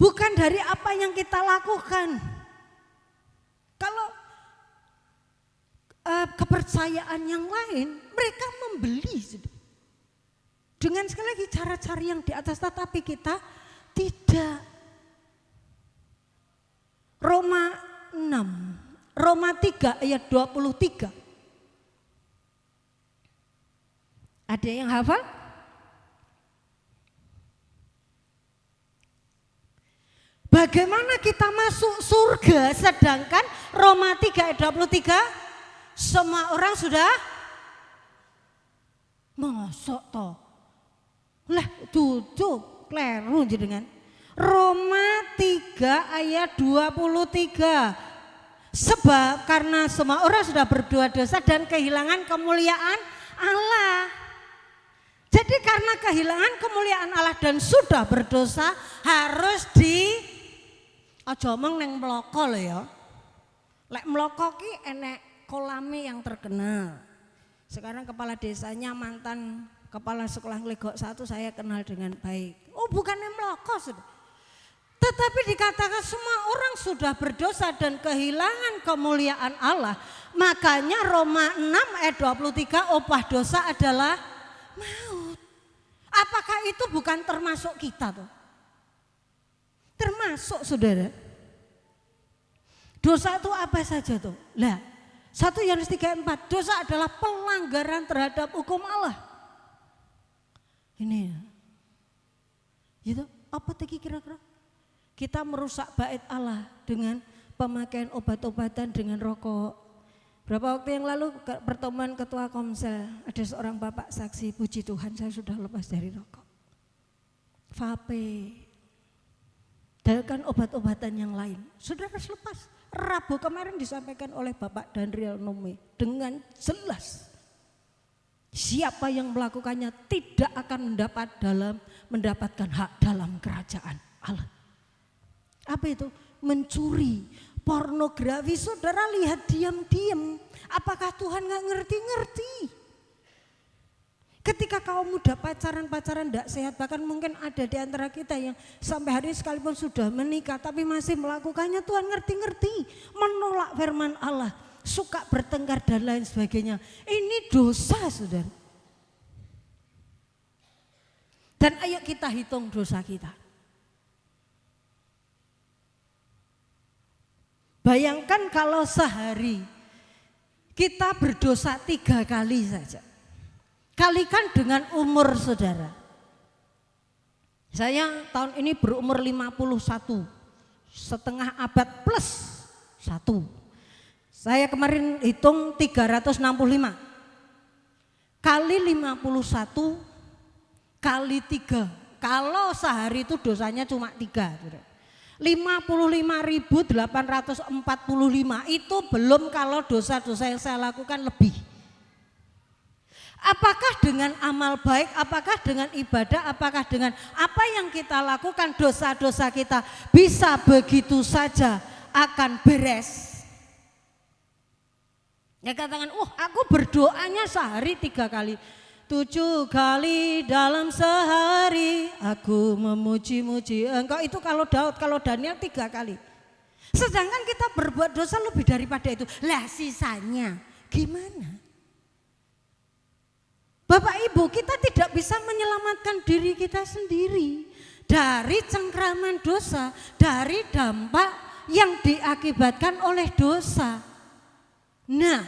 bukan dari apa yang kita lakukan. Kalau kepercayaan yang lain, mereka membeli dengan sekali lagi cara-cara yang di atas, tetapi kita tidak. Roma 3 ayat 23. Ada yang hafal? Bagaimana kita masuk surga sedangkan Roma 3 ayat 23 semua orang sudah mosok toh. Lah tutup kleru jenengan. Roma 3 ayat 23. Sebab karena semua orang sudah berdosa dan kehilangan kemuliaan Allah. Jadi karena kehilangan kemuliaan Allah dan sudah berdosa harus aja omong neng mloko lho ya. Lek mloko ki enek kolame yang terkenal. Sekarang kepala desanya mantan kepala sekolah Legok 1 saya kenal dengan baik. Oh bukannya mloko sudah. Tetapi dikatakan semua orang sudah berdosa dan kehilangan kemuliaan Allah. Makanya Roma 6 ayat 23 upah dosa adalah maut. Apakah itu bukan termasuk kita tuh? Termasuk saudara. Dosa itu apa saja tuh? Lah, 1 Yohanes 3:4, dosa adalah pelanggaran terhadap hukum Allah. Ini ya. Gitu, apa tadi kira-kira? Kita merusak bait Allah dengan pemakaian obat-obatan dengan rokok. Berapa waktu yang lalu pertemuan ketua Komsel, ada seorang bapak saksi, puji Tuhan saya sudah lepas dari rokok. Vape, dan obat-obatan yang lain. Saudara selepas, Rabu kemarin disampaikan oleh Bapak Danriel Nome dengan jelas. Siapa yang melakukannya tidak akan mendapatkan hak dalam kerajaan Allah. Apa itu? Mencuri, pornografi. Saudara lihat diam-diam. Apakah Tuhan gak ngerti-ngerti? Ketika kaum muda pacaran tidak sehat, bahkan mungkin ada di antara kita yang sampai hari ini sekalipun sudah menikah tapi masih melakukannya, Tuhan ngerti-ngerti, menolak firman Allah, suka bertengkar dan lain sebagainya. Ini dosa, saudara. Dan ayo kita hitung dosa kita. Bayangkan kalau sehari kita berdosa 3 kali saja. Kalikan dengan umur saudara. Saya tahun ini berumur 51, setengah abad plus 1. Saya kemarin hitung 365. Kali 51 kali 3. Kalau sehari itu dosanya cuma 3. 55.845 itu belum kalau dosa-dosa yang saya lakukan lebih. Apakah dengan amal baik, apakah dengan ibadah, apakah dengan apa yang kita lakukan dosa-dosa kita bisa begitu saja akan beres? Ya katakan, aku berdoanya sehari 3 kali. 7 kali dalam sehari aku memuji-muji Engkau. Itu kalau Daud, kalau Daniel 3 kali. Sedangkan kita berbuat dosa lebih daripada itu. Lah sisanya gimana? Bapak Ibu, kita tidak bisa menyelamatkan diri kita sendiri dari cengkraman dosa, dari dampak yang diakibatkan oleh dosa. Nah,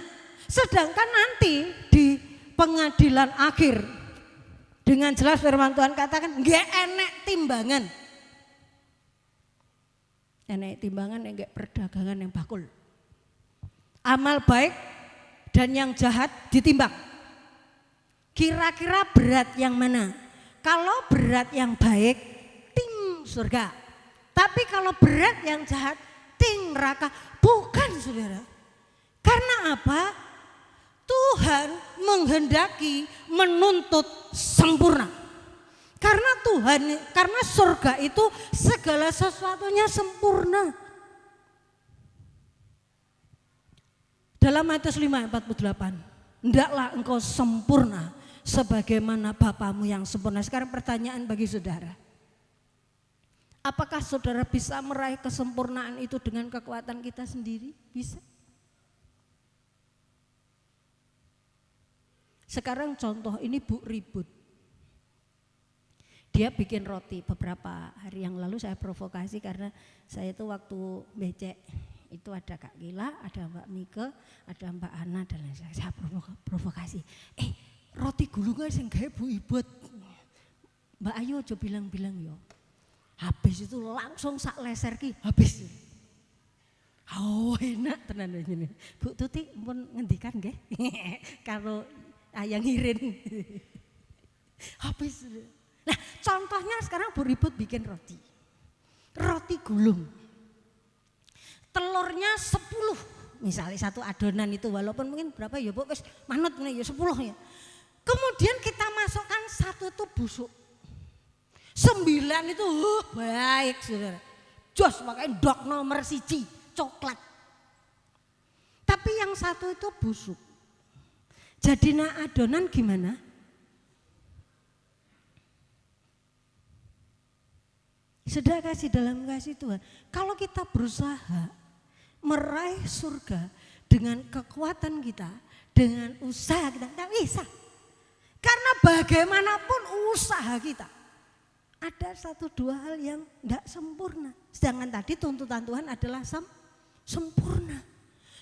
sedangkan nanti di pengadilan akhir dengan jelas firman Tuhan katakan nggak enek timbangan. Enek timbangan enggak perdagangan yang bakul. Amal baik dan yang jahat ditimbang. Kira-kira berat yang mana? Kalau berat yang baik, ting surga. Tapi kalau berat yang jahat, ting neraka. Bukan saudara. Karena apa? Tuhan menghendaki menuntut sempurna. Karena surga itu segala sesuatunya sempurna. Dalam Matius 5:48, hendaklah engkau sempurna sebagaimana Bapamu yang sempurna. Sekarang pertanyaan bagi saudara. Apakah saudara bisa meraih kesempurnaan itu dengan kekuatan kita sendiri? Bisa. Sekarang contoh ini Bu Ribut. Dia bikin roti beberapa hari yang lalu, saya provokasi karena saya itu waktu becek itu ada Kak Gila, ada Mbak Mika, ada Mbak Ana dan lain sebagainya. Saya provokasi. Roti gulungan sing gawe Bu Ibut. Mbak Ayu aja bilang-bilang yo. Habis itu langsung sak leser ki habis. Oh enak tenan ini. Bu Tuti pun ngendikan nggih. Kalau ayang ngirin. Habis. Nah, contohnya sekarang Bu Ribut bikin roti. Roti gulung. Telurnya 10. Misalnya satu adonan itu walaupun mungkin berapa ya Bu, wis manut ya 10 ya. Kemudian kita masukkan 1 itu busuk. 9 itu baik saudara. Jos pakai dok nomor 1 coklat. Tapi yang 1 itu busuk. Jadi adonan gimana? Sudah kasih dalam kasih Tuhan. Kalau kita berusaha meraih surga dengan kekuatan kita, dengan usaha kita, tidak bisa. Karena bagaimanapun usaha kita, ada 1-2 hal yang tidak sempurna. Sedangkan tadi tuntutan Tuhan adalah sempurna.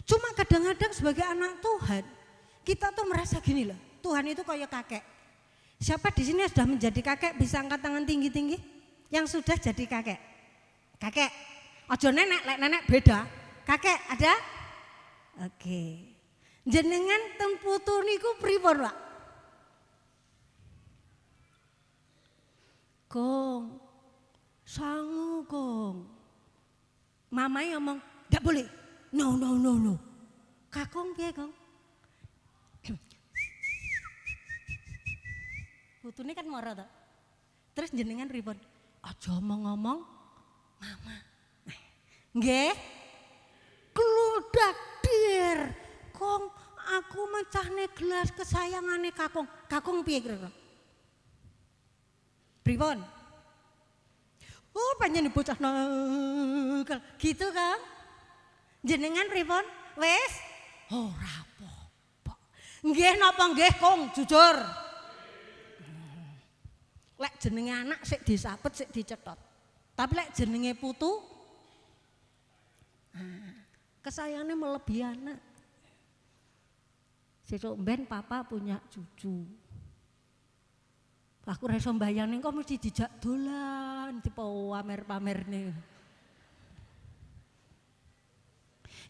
Cuma kadang-kadang sebagai anak Tuhan, kita tuh merasa gini loh, Tuhan itu kayak kakek. Siapa di sini sudah menjadi kakek bisa angkat tangan tinggi-tinggi? Yang sudah jadi kakek. Kakek, ojo nenek, lek nenek beda. Kakek ada? Oke. Jenengan temputu niku pripun, Pak? Kong, sangu kong. Mamai ngomong, enggak boleh. No. Kakong piye, Kong? Putune kan moro to. Terus jenengan pripun? Aja ngomong mama. Nggih. Kludak dir. Kong, aku mecahne gelas kesayangane Kakong. Kakong piye kira-kira? Pripun? Oh, panjenengan bocah nakal. Gitu, Kang? Jenengan pripun? Wes? Ora apa-apa. Nggih napa nggih, Kong, jujur. Lek jenenge anak sik disapet sik dicetot. Tapi lek jenenge putu kesayangannya melebihi anak. Sesuk ben papa punya cucu. Aku ora iso mbayangne kok mesti dijak dolan dipo pamer-pamerne.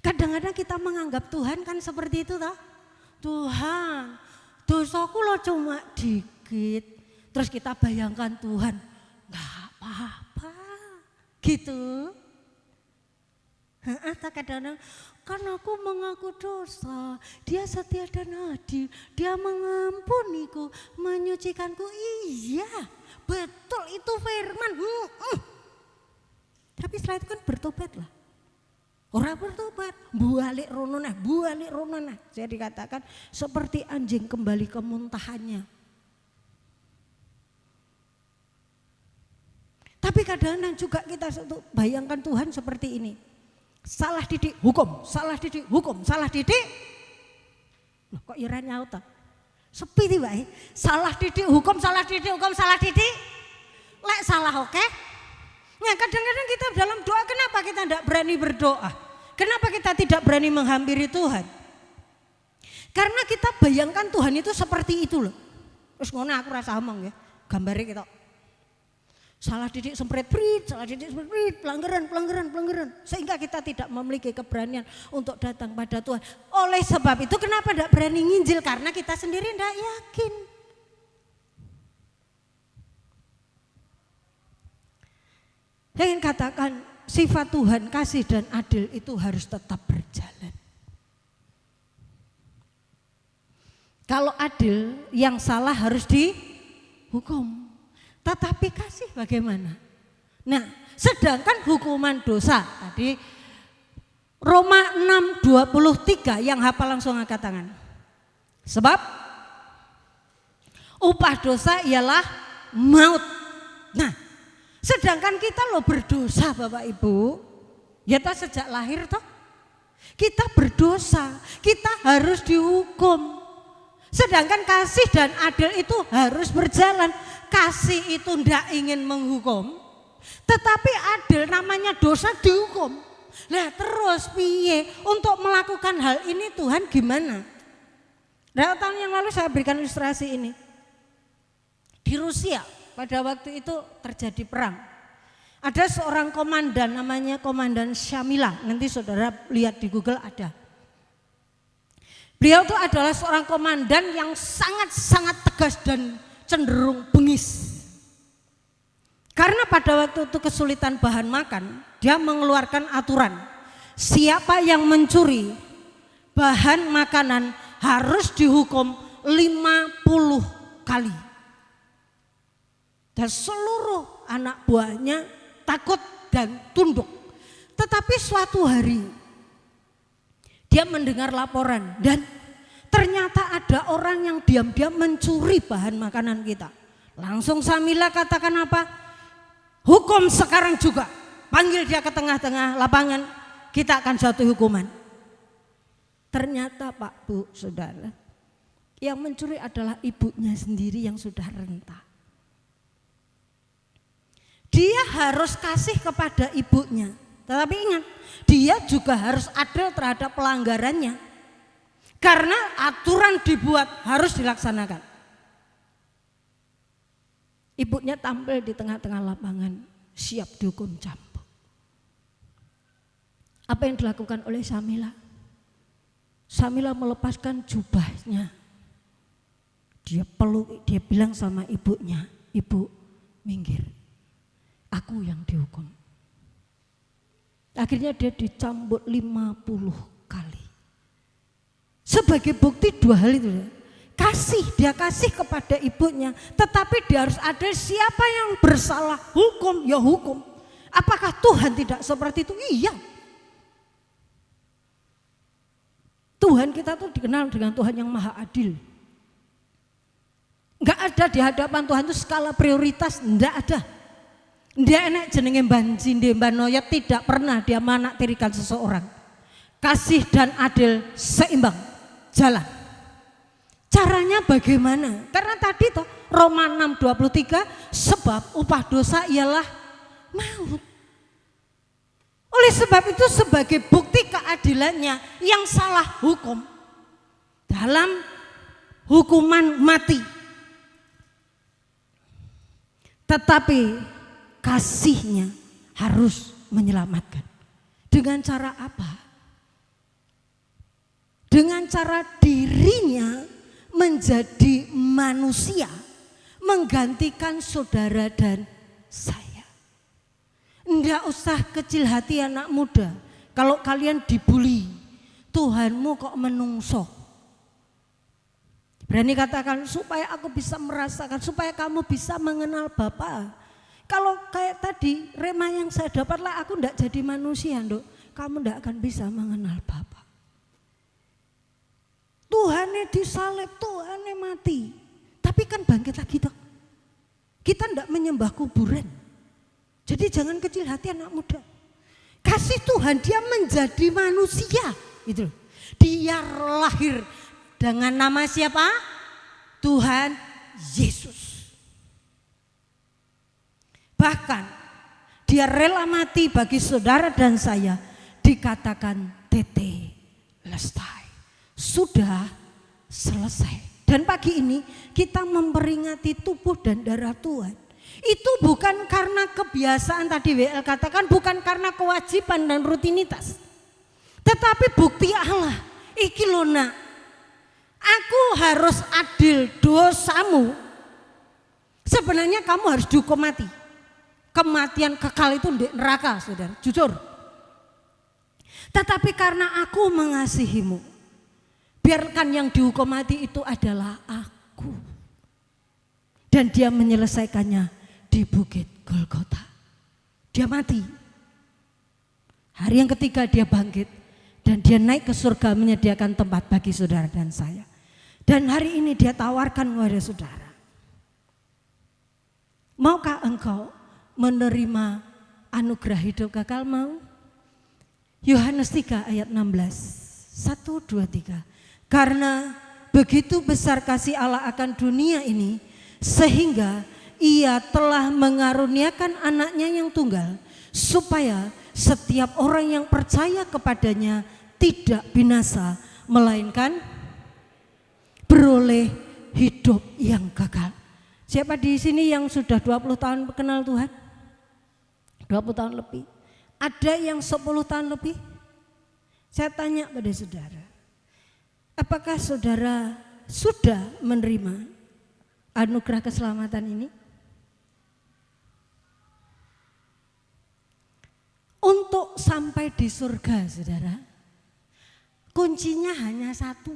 Kadang-kadang kita menganggap Tuhan kan seperti itu toh. Tuhan, dosaku lo cuma dikit. Terus kita bayangkan Tuhan, enggak apa-apa. Gitu. Kadang-kadang kan aku mengaku dosa, dia setia dan adil, dia mengampuniku, menyucikanku. Iya, betul itu firman. Tapi setelah itu kan bertobatlah. Orang bertobat, bualik rono nah. Saya dikatakan seperti anjing kembali ke muntahannya. Tapi kadang-kadang juga kita bayangkan Tuhan seperti ini. Salah didik, hukum, salah didik, hukum, salah didik. Loh, kok ira nyaut ta? Sepi tiba salah didik, hukum, salah didik, hukum, salah didik. Lek salah oke. Nah kadang-kadang kita dalam doa kenapa kita tidak berani berdoa? Kenapa kita tidak berani menghampiri Tuhan? Karena kita bayangkan Tuhan itu seperti itu loh. Terus ngono aku rasa omong ya, gambare kita. Salah didik semprit prit, salah didik semprit prit, pelanggaran. Sehingga kita tidak memiliki keberanian untuk datang pada Tuhan. Oleh sebab itu kenapa tidak berani nginjil? Karena kita sendiri tidak yakin. Saya ingin katakan sifat Tuhan kasih dan adil itu harus tetap berjalan. Kalau adil yang salah harus dihukum. Tetapi kasih bagaimana? Nah, sedangkan hukuman dosa tadi Roma 6:23 yang hafal langsung angkat tangan. Sebab upah dosa ialah maut. Nah, sedangkan kita lo berdosa Bapak Ibu, ya toh sejak lahir toh kita berdosa, kita harus dihukum. Sedangkan kasih dan adil itu harus berjalan. Kasih itu tidak ingin menghukum, tetapi adil namanya dosa dihukum. Nah terus piye untuk melakukan hal ini Tuhan gimana? Berapa tahun yang lalu saya berikan ilustrasi ini. Di Rusia pada waktu itu terjadi perang. Ada seorang komandan namanya Komandan Shamila, nanti saudara lihat di Google ada. Beliau itu adalah seorang komandan yang sangat-sangat tegas dan cenderung bengis. Karena pada waktu itu kesulitan bahan makan, dia mengeluarkan aturan. Siapa yang mencuri bahan makanan harus dihukum kali. Dan seluruh anak buahnya takut dan tunduk. Tetapi suatu hari dia mendengar laporan dan ternyata ada orang yang diam-diam mencuri bahan makanan kita. Langsung Samila katakan apa? Hukum sekarang juga. Panggil dia ke tengah-tengah lapangan, kita akan jatuh hukuman. Ternyata Pak, Bu, Saudara, yang mencuri adalah ibunya sendiri yang sudah renta. Dia harus kasih kepada ibunya. Tetapi ingat, dia juga harus adil terhadap pelanggarannya. Karena aturan dibuat harus dilaksanakan. Ibunya tampil di tengah-tengah lapangan, siap dihukum cambuk. Apa yang dilakukan oleh Samila? Samila melepaskan jubahnya. Dia peluk, dia bilang sama ibunya, "Ibu, minggir. Aku yang dihukum." Akhirnya dia dicambuk 50 kali. Sebagai bukti dua hal itu. Dia kasih kepada ibunya, tetapi dia harus adil. Siapa yang bersalah, hukum ya hukum. Apakah Tuhan tidak seperti itu? Iya. Tuhan kita tuh dikenal dengan Tuhan yang maha adil. Enggak ada di hadapan Tuhan itu skala prioritas, enggak ada. Dia enak jenenge banjinde mbanoya, tidak pernah dia manaktirikan seseorang. Kasih dan adil seimbang jalan. Caranya bagaimana? Karena tadi toh Roma 6:23, sebab upah dosa ialah maut. Oleh sebab itu sebagai bukti keadilannya yang salah hukum dalam hukuman mati. Tetapi kasihnya harus menyelamatkan. Dengan cara apa? Dengan cara dirinya menjadi manusia, menggantikan saudara dan saya. Enggak usah kecil hati anak muda. Kalau kalian dibully, Tuhanmu kok menungso. Berani katakan, supaya aku bisa merasakan, supaya kamu bisa mengenal Bapa. Kalau kayak tadi rema yang saya dapatlah, aku enggak jadi manusia, Nduk. Kamu enggak akan bisa mengenal Bapa. Tuhannya disalib, Tuhannya mati. Tapi kan bangkit lagi toh. Kita enggak menyembah kuburan. Jadi jangan kecil hati anak muda. Kasih Tuhan, dia menjadi manusia. Gitu. Dia lahir dengan nama siapa? Tuhan Yesus. Bahkan dia rela mati bagi saudara dan saya. Dikatakan tetelestai. Sudah selesai. Dan pagi ini kita memperingati tubuh dan darah Tuhan. Itu bukan karena kebiasaan tadi WL katakan, bukan karena kewajiban dan rutinitas. Tetapi bukti Allah, iki lona, aku harus adil dosamu. Sebenarnya kamu harus dihukum mati. Kematian kekal itu di neraka, saudara, jujur. Tetapi karena aku mengasihimu, biarkan yang dihukum mati itu adalah aku. Dan dia menyelesaikannya di Bukit Golgota. Dia mati. Hari yang ketiga dia bangkit. Dan dia naik ke surga menyediakan tempat bagi saudara dan saya. Dan hari ini dia tawarkan kepada saudara. Maukah engkau menerima anugerah hidup kekal? Mau? Yohanes 3 ayat 16. 1, 2, 3. Karena begitu besar kasih Allah akan dunia ini, sehingga Ia telah mengaruniakan anaknya yang tunggal, supaya setiap orang yang percaya kepadanya tidak binasa, melainkan beroleh hidup yang kekal. Siapa di sini yang sudah 20 tahun kenal Tuhan? 20 tahun lebih. Ada yang 10 tahun lebih? Saya tanya pada saudara, apakah saudara sudah menerima anugerah keselamatan ini? Untuk sampai di surga, saudara, kuncinya hanya satu.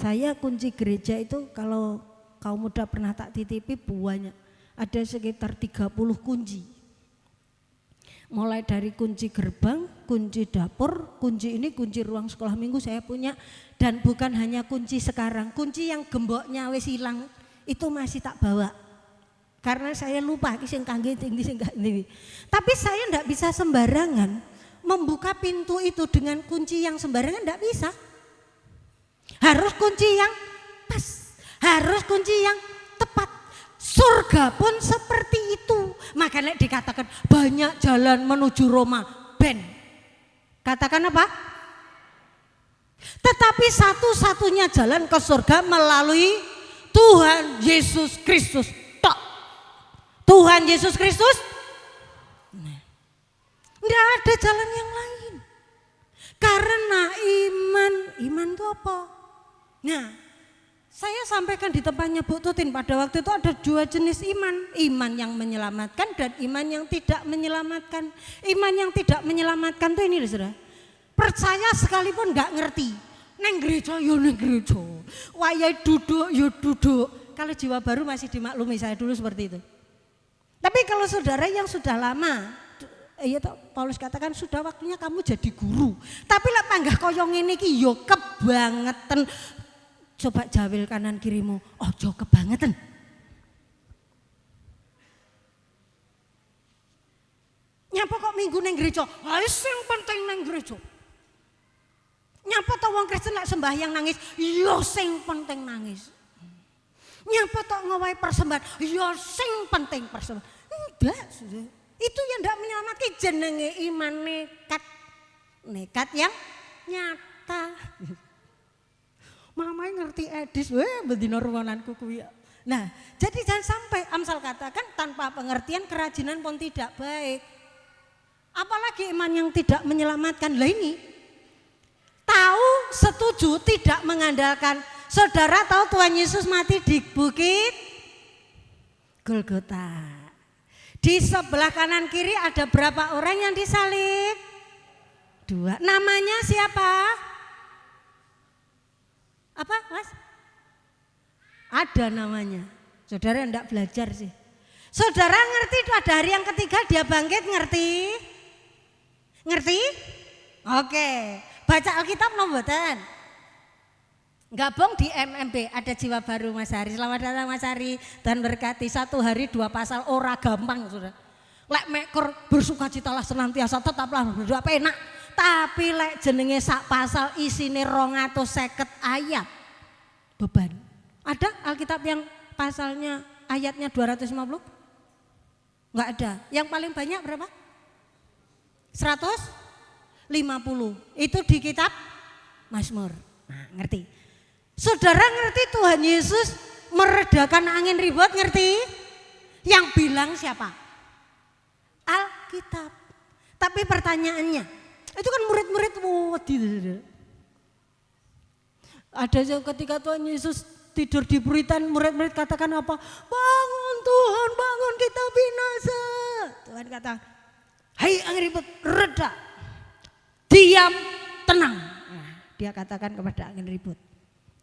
saya kunci gereja itu kalau kaum muda pernah tak titipi banyak. Ada sekitar 30 kunci. Mulai dari kunci gerbang, kunci dapur, kunci ini kunci ruang sekolah minggu saya punya. Dan bukan hanya kunci sekarang, kunci yang gemboknya wis hilang itu masih tak bawa. Karena saya lupa sing kangge sing tinggi. Tapi saya enggak bisa sembarangan membuka pintu itu dengan kunci yang sembarangan, enggak bisa. Harus kunci yang pas, harus kunci yang tepat. Surga pun seperti itu. Makanya dikatakan banyak jalan menuju Roma. Ben. Katakan apa? Tetapi satu-satunya jalan ke surga melalui Tuhan Yesus Kristus. Tok. Tuhan Yesus Kristus. Tidak ada jalan yang lain. Karena iman itu apa? Nah, saya sampaikan di tempatnya Bu Tutin pada waktu itu ada 2 jenis iman. Iman yang menyelamatkan dan iman yang tidak menyelamatkan. Iman yang tidak menyelamatkan itu ini loh saudara. Percaya sekalipun enggak ngerti. Neng gereja ya neng gereja. Wayai duduk ya duduk. Kalau jiwa baru masih dimaklumi, saya dulu seperti itu. Tapi kalau saudara yang sudah lama, iya Paulus katakan sudah waktunya kamu jadi guru. Tapi lek panggah koyo ngene iki ya kebangetan. Coba jawil kanan kirimu, ojo kebangetan. Nyapa kok minggu neng gereja? Wis sing penting neng gereja. Nyapa to wong Kristen lek sembahyang nangis? Ya sing penting nangis. Nyapa to ngowahi persembahan? Ya sing penting persembahan. Enggak, sudah. Itu yang tidak menyelamatkan, jenenge iman nekat. Nekat yang nyata. Mama ngerti edis, bedino ruanganku kuwi. Nah, jadi jangan sampai Amsal katakan tanpa pengertian kerajinan pun tidak baik. Apalagi iman yang tidak menyelamatkan. Lah ini tahu, setuju, tidak mengandalkan. Saudara tahu Tuhan Yesus mati di bukit Golgota. Di sebelah kanan kiri ada berapa orang yang disalib? 2. Namanya siapa? Apa Mas? Ada namanya. Saudara enggak belajar sih. Saudara ngerti itu ada hari yang ketiga dia bangkit, ngerti? Ngerti? Oke. Baca Alkitab nomboten. Gabung di MMB, ada jiwa baru Mas Hari. Selamat datang Mas Hari dan berkati 1 hari 2 pasal ora gampang Saudara. Lek mekur bersukacitalah senantiasa, tetaplah berdoa penak. Tapi lek jenenge sak pasal isine 250 ayat. Beban. Ada Alkitab yang pasalnya ayatnya 250? Enggak ada. Yang paling banyak berapa? 150. Itu di kitab Mazmur. Nah, ngerti. Saudara ngerti Tuhan Yesus meredakan angin ribut, ngerti? Yang bilang siapa? Alkitab. Tapi pertanyaannya, itu kan murid-murid wedi. Ada yang ketika Tuhan Yesus tidur di buritan, murid-murid katakan apa? Bangun Tuhan, bangun, kita binasa. Tuhan kata, hai angin ribut, reda. Diam, tenang. Nah, dia katakan kepada angin ribut.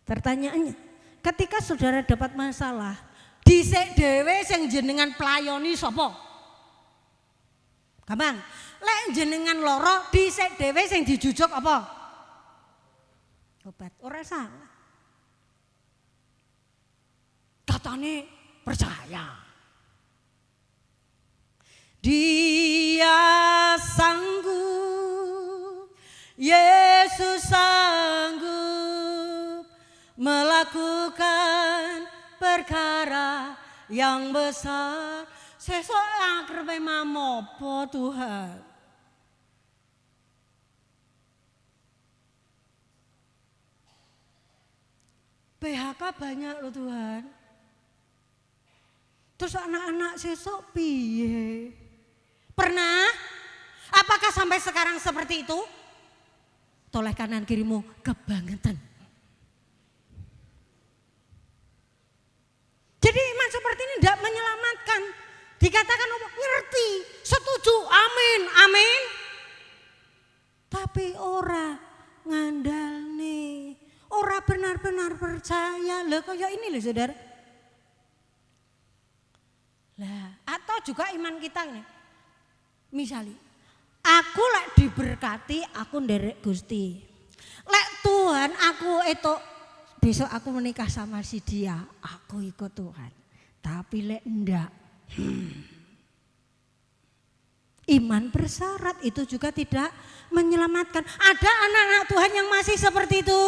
Pertanyaannya, ketika saudara dapat masalah, dhisik dhewe sing jenengan playoni sapa? Gampang. Lek jenengan loro, dhisik dhewe sing dijujuk apa? Obat. Ora salah. Katane percaya. Dia sanggup, Yesus sanggup melakukan perkara yang besar. Sesuk akrepe mamopo Tuhan. PHK banyak loh Tuhan. Terus anak-anak sesuk piye? Pernah? Apakah sampai sekarang seperti itu? Toleh kanan kirimu kebangetan. Jadi iman seperti ini tidak menyelamatkan. Dikatakan ngerti, setuju, amin, amin. Tapi ora ngandalne, ora ora benar-benar percaya. Lah kayak ini loh saudara. Lah, atau juga iman kita ini. Misalnya, aku lek diberkati, aku nderek Gusti. Lek Tuhan aku itu besok aku menikah sama si dia, aku ikut Tuhan. Tapi lek enggak, iman bersyarat itu juga tidak menyelamatkan. Ada anak-anak Tuhan yang masih seperti itu?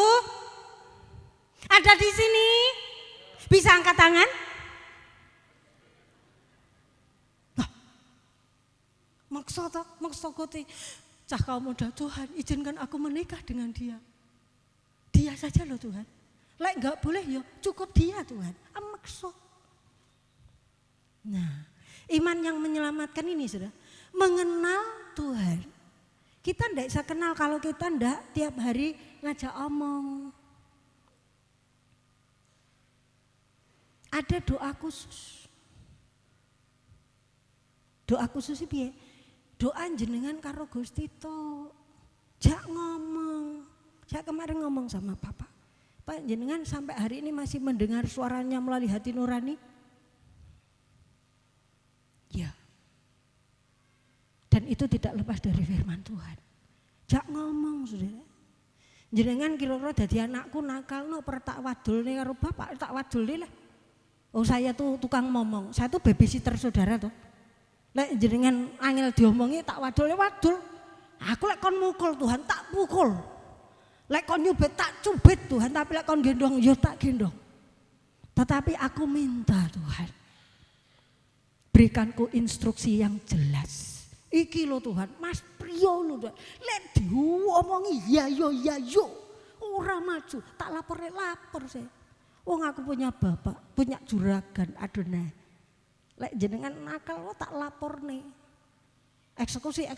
Ada di sini? Bisa angkat tangan? Maksa kote. Cah kau muda Tuhan, izinkan aku menikah dengan dia. Dia saja loh Tuhan. Lek enggak boleh ya cukup dia Tuhan. Maksa. Nah, iman yang menyelamatkan ini sudah mengenal Tuhan. Kita enggak bisa kenal kalau kita enggak tiap hari ngajak omong. Ada doa khusus. Doa khusus itu piye? Doa jenengan karo Gusti to. Jak ngomong. Saya kemarin ngomong sama Bapak. Pak jenengan sampai hari ini masih mendengar suaranya melalui hati nurani? Ya. Dan itu tidak lepas dari firman Tuhan. Jak ngomong saudara. Jenengan kira-kira dadi anakku nakal no per tak wadulne karo bapak tak wadulne lah. Oh saya tuh tukang ngomong. Saya tuh babysitter saudara tuh. Lek jenengan angel diomongi tak wadul. Aku lek kon mukul Tuhan tak pukul. Lek kon nyubit tak cubit Tuhan, tapi lek kon gendong yo tak gendong. Tetapi aku minta Tuhan, berikanku instruksi yang jelas. Iki lo Tuhan, Mas Priyo lo Tuhan. Lek diomongi ya yo, ora maju, tak lapor saya. Wong aku punya bapak, punya juragan Adonai. Lek jenengan nakal lo tak lapor nih. Eksekusi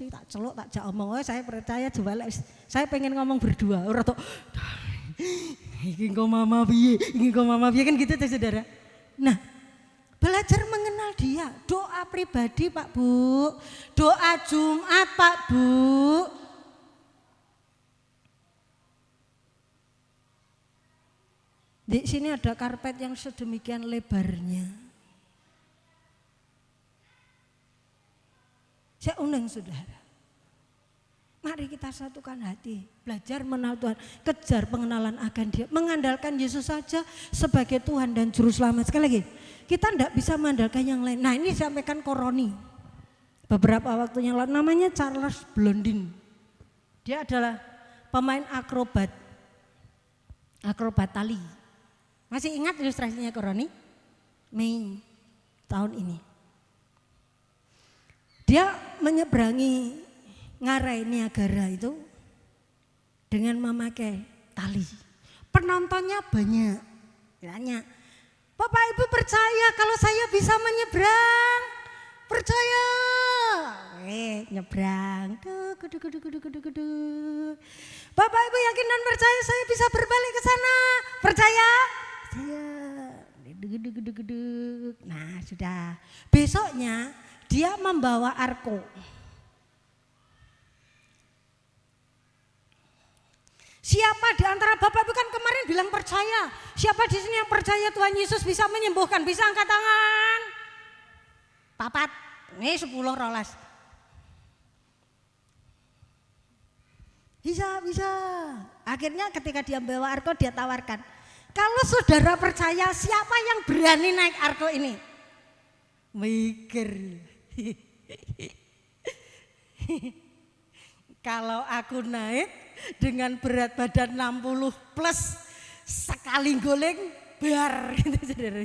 tak celuk tak jak omong. Saya percaya coba lek saya pengen ngomong berdua ora tok. Iki kok mama piye kan gitu tuh saudara. Nah, belajar mengenal dia, doa pribadi Pak Bu, doa Jumat Pak Bu. Di sini ada karpet yang sedemikian lebarnya. Saya undang saudara, mari kita satukan hati, belajar mengenal Tuhan, kejar pengenalan akan dia, mengandalkan Yesus saja sebagai Tuhan dan Juru Selamat. Sekali lagi, kita tidak bisa mengandalkan yang lain. Nah ini disampaikan Koroni, beberapa waktu yang lalu, namanya Charles Blondin. Dia adalah pemain akrobat tali. Masih ingat ilustrasinya Koroni? Mei tahun ini. Dia menyeberangi Ngarai Niagara itu dengan memakai tali. Penontonnya banyak. Tanya, Bapak Ibu percaya kalau saya bisa menyeberang? Percaya? Nyebrang. Bapak Ibu yakin dan percaya saya bisa berbalik ke sana? Percaya? Saya. Nah sudah. Besoknya dia membawa arko. Siapa di antara Bapak Ibu kan kemarin bilang percaya? Siapa di sini yang percaya Tuhan Yesus bisa menyembuhkan? Bisa angkat tangan? Papat, ini 10 rolas. Bisa. Akhirnya ketika dia bawa arko dia tawarkan. Kalau saudara percaya siapa yang berani naik arko ini? Mikir. Kalau aku naik dengan berat badan 60 plus sekali goleng bar gitu saudara.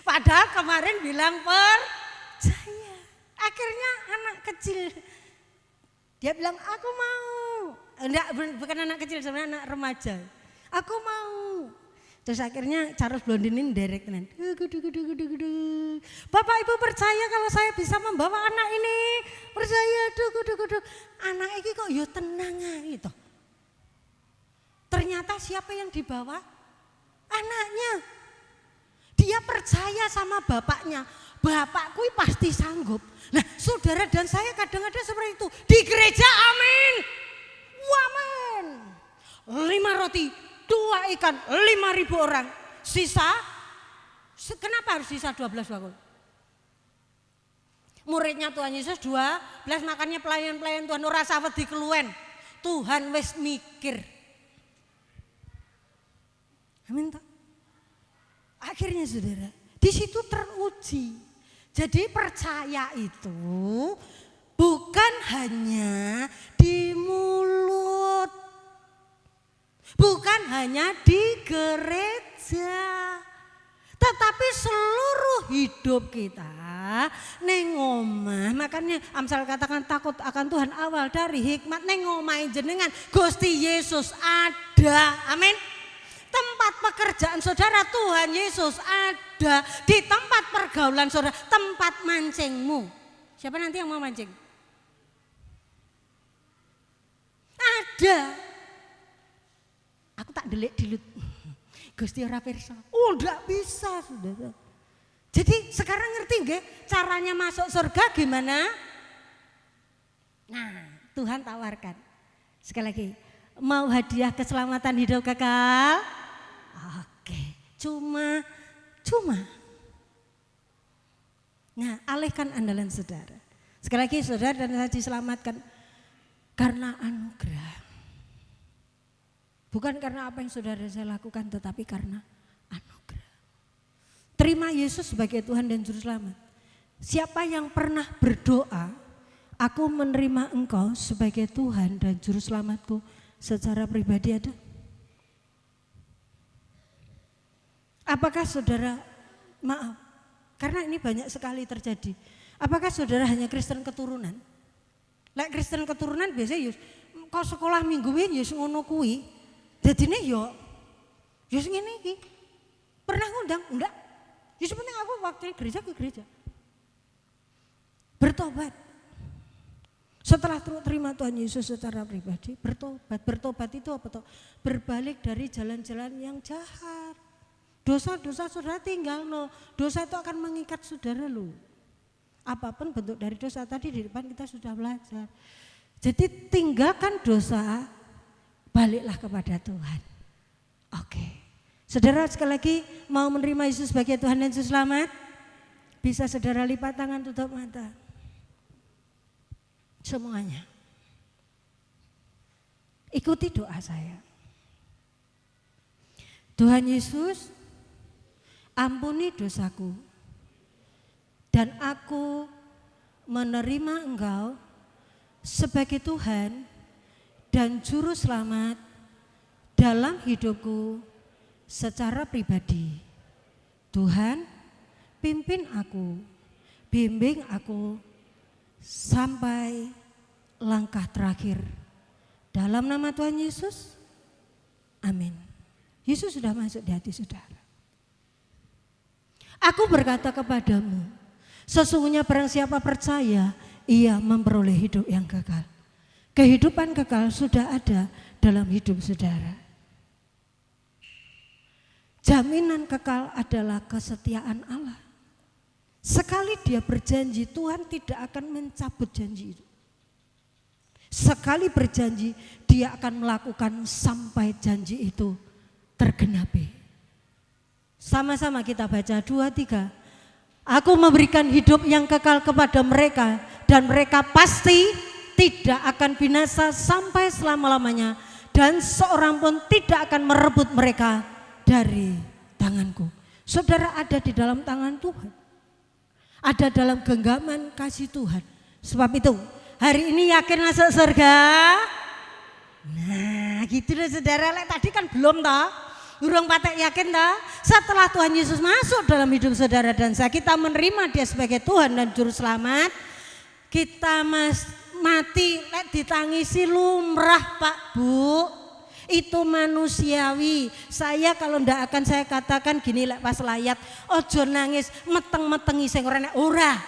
Padahal kemarin bilang percaya. Akhirnya anak kecil dia bilang aku mau. Enggak, bukan anak kecil sebenarnya anak remaja. Aku mau. Terus akhirnya Charles Blondin ini direct tenan. Bapak Ibu percaya kalau saya bisa membawa anak ini? Percaya, anak ini kok yo tenang gitu. Ternyata siapa yang dibawa? Anaknya. Dia percaya sama bapaknya. Bapakku pasti sanggup. Nah, saudara dan saya kadang-kadang seperti itu. Di gereja amin. Wamen. 5 roti. 2 ikan 5.000 orang. Sisa, kenapa harus sisa 12 bakul? Muridnya Tuhan Yesus 12, makannya pelayan-pelayan Tuhan ora sawet dikeluwen. Tuhan wis mikir. Amin tak? Akhirnya saudara, di situ teruji. Jadi percaya itu bukan hanya di mulut, bukan hanya di gereja, tetapi seluruh hidup kita neng omah. Makanya Amsal katakan takut akan Tuhan awal dari hikmat. Neng omah jenengan Gusti Yesus ada. Amin. Tempat pekerjaan saudara Tuhan Yesus ada. Di tempat pergaulan saudara, tempat mancingmu. Siapa nanti yang mau mancing? Ada. Aku tak delik dilut. Gusti ora pirsa. Oh, enggak bisa saudara. Jadi sekarang ngerti nggak caranya masuk surga gimana? Nah, Tuhan tawarkan. Sekali lagi, mau hadiah keselamatan hidup kekal? Oke, cuma. Nah, alihkan andalan saudara. Sekali lagi saudara dan saya diselamatkan karena anugerah. Bukan karena apa yang saudara saya lakukan, tetapi karena anugerah. Terima Yesus sebagai Tuhan dan Juru Selamat. Siapa yang pernah berdoa, aku menerima Engkau sebagai Tuhan dan Juru Selamatku secara pribadi ada? Apakah saudara, maaf, karena ini banyak sekali terjadi. Apakah saudara hanya Kristen keturunan? Lek Kristen keturunan biasanya kau sekolah mingguin yus ngono kuwi. Dadine yo ngene iki. Pernah ngundang? Enggak. Ya penting aku waktu gereja ke gereja. Bertobat. Setelah terima Tuhan Yesus secara pribadi, bertobat. Bertobat itu apa toh? Berbalik dari jalan-jalan yang jahat. Dosa-dosa saudara tinggal no. Dosa itu akan mengikat saudara lo. Apapun bentuk dari dosa tadi di depan kita sudah belajar. Jadi tinggalkan dosa, baliklah kepada Tuhan. Oke. Saudara sekali lagi mau menerima Yesus sebagai Tuhan dan Juru Selamat? Bisa saudara lipat tangan, tutup mata. Semuanya. Ikuti doa saya. Tuhan Yesus, ampuni dosaku dan aku menerima Engkau sebagai Tuhan dan Juru Selamat dalam hidupku secara pribadi. Tuhan, pimpin aku, bimbing aku sampai langkah terakhir. Dalam nama Tuhan Yesus, amin. Yesus sudah masuk di hati saudara. Aku berkata kepadamu, sesungguhnya barang siapa percaya, ia memperoleh hidup yang kekal. Kehidupan kekal sudah ada dalam hidup saudara. Jaminan kekal adalah kesetiaan Allah. Sekali dia berjanji, Tuhan tidak akan mencabut janji itu. Sekali berjanji, dia akan melakukan sampai janji itu tergenapi. Sama-sama kita baca 2, 3. Aku memberikan hidup yang kekal kepada mereka dan mereka pasti tidak akan binasa sampai selama-lamanya dan seorang pun tidak akan merebut mereka dari tanganku. Saudara ada di dalam tangan Tuhan. Ada dalam genggaman kasih Tuhan. Sebab itu hari ini yakin masuk surga? Nah gitu loh saudara. Tadi kan belum toh. Urung patek yakin toh. Setelah Tuhan Yesus masuk dalam hidup saudara dan saya, kita menerima dia sebagai Tuhan dan Juru Selamat. Kita mati ditangisi lumrah Pak Bu. Itu manusiawi. Saya kalau ndak akan saya katakan gini lek pas layat, ojo nangis meteng-metengi sing ora.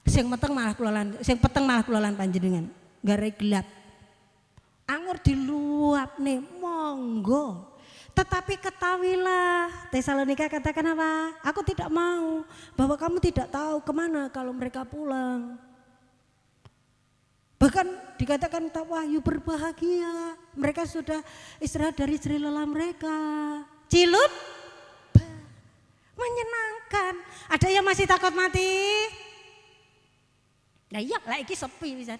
Sing meteng malah kulolan, sing peteng malah kulolan panjenengan. Gare gelap. Anggur diluapne monggo. Tetapi ketahuilah, Tesalonika katakan apa? Aku tidak mau bahwa kamu tidak tahu kemana kalau mereka pulang. Bahkan dikatakan tak wahyu berbahagia. Mereka sudah istirahat dari jerih lelah mereka. Cilut menyenangkan. Ada yang masih takut mati? Nah iya lah iki sepi bisa.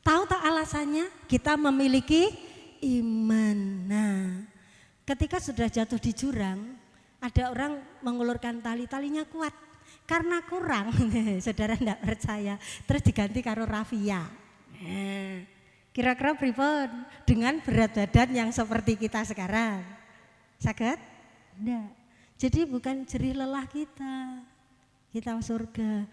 Tahu tak alasannya? Kita memiliki iman. Nah, ketika sudah jatuh di jurang, ada orang mengulurkan talinya kuat. Karena kurang, saudara tidak percaya, terus diganti karo rafia. Nah, kira-kira pripun dengan berat badan yang seperti kita sekarang? Sakit? Tidak. Jadi bukan jerih lelah kita surga.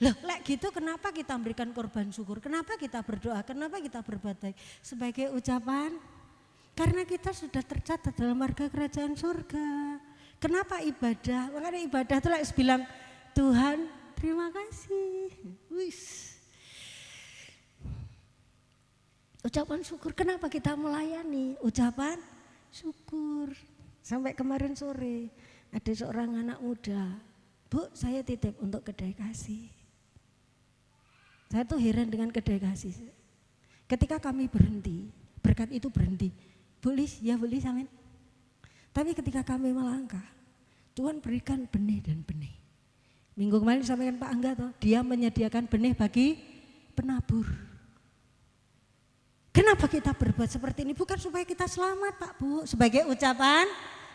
Loh, lek gitu kenapa kita memberikan korban syukur? Kenapa kita berdoa? Kenapa kita berbuat baik? Sebagai ucapan, karena kita sudah tercatat dalam marga kerajaan surga. Kenapa ibadah? Makanya ibadah itu lek bilang, Tuhan terima kasih. Wis. Ucapan syukur, kenapa kita melayani? Ucapan syukur. Sampai kemarin sore ada seorang anak muda, Bu saya titip untuk kedai kasih. Saya tuh heran dengan kedai kasih. Ketika kami berhenti, berkat itu berhenti. Boleh, ya boleh samin. Tapi ketika kami melangkah, Tuhan berikan benih dan benih. Minggu kemarin disampaikan Pak Angga toh, dia menyediakan benih bagi penabur. Kenapa kita berbuat seperti ini? Bukan supaya kita selamat Pak Bu, sebagai ucapan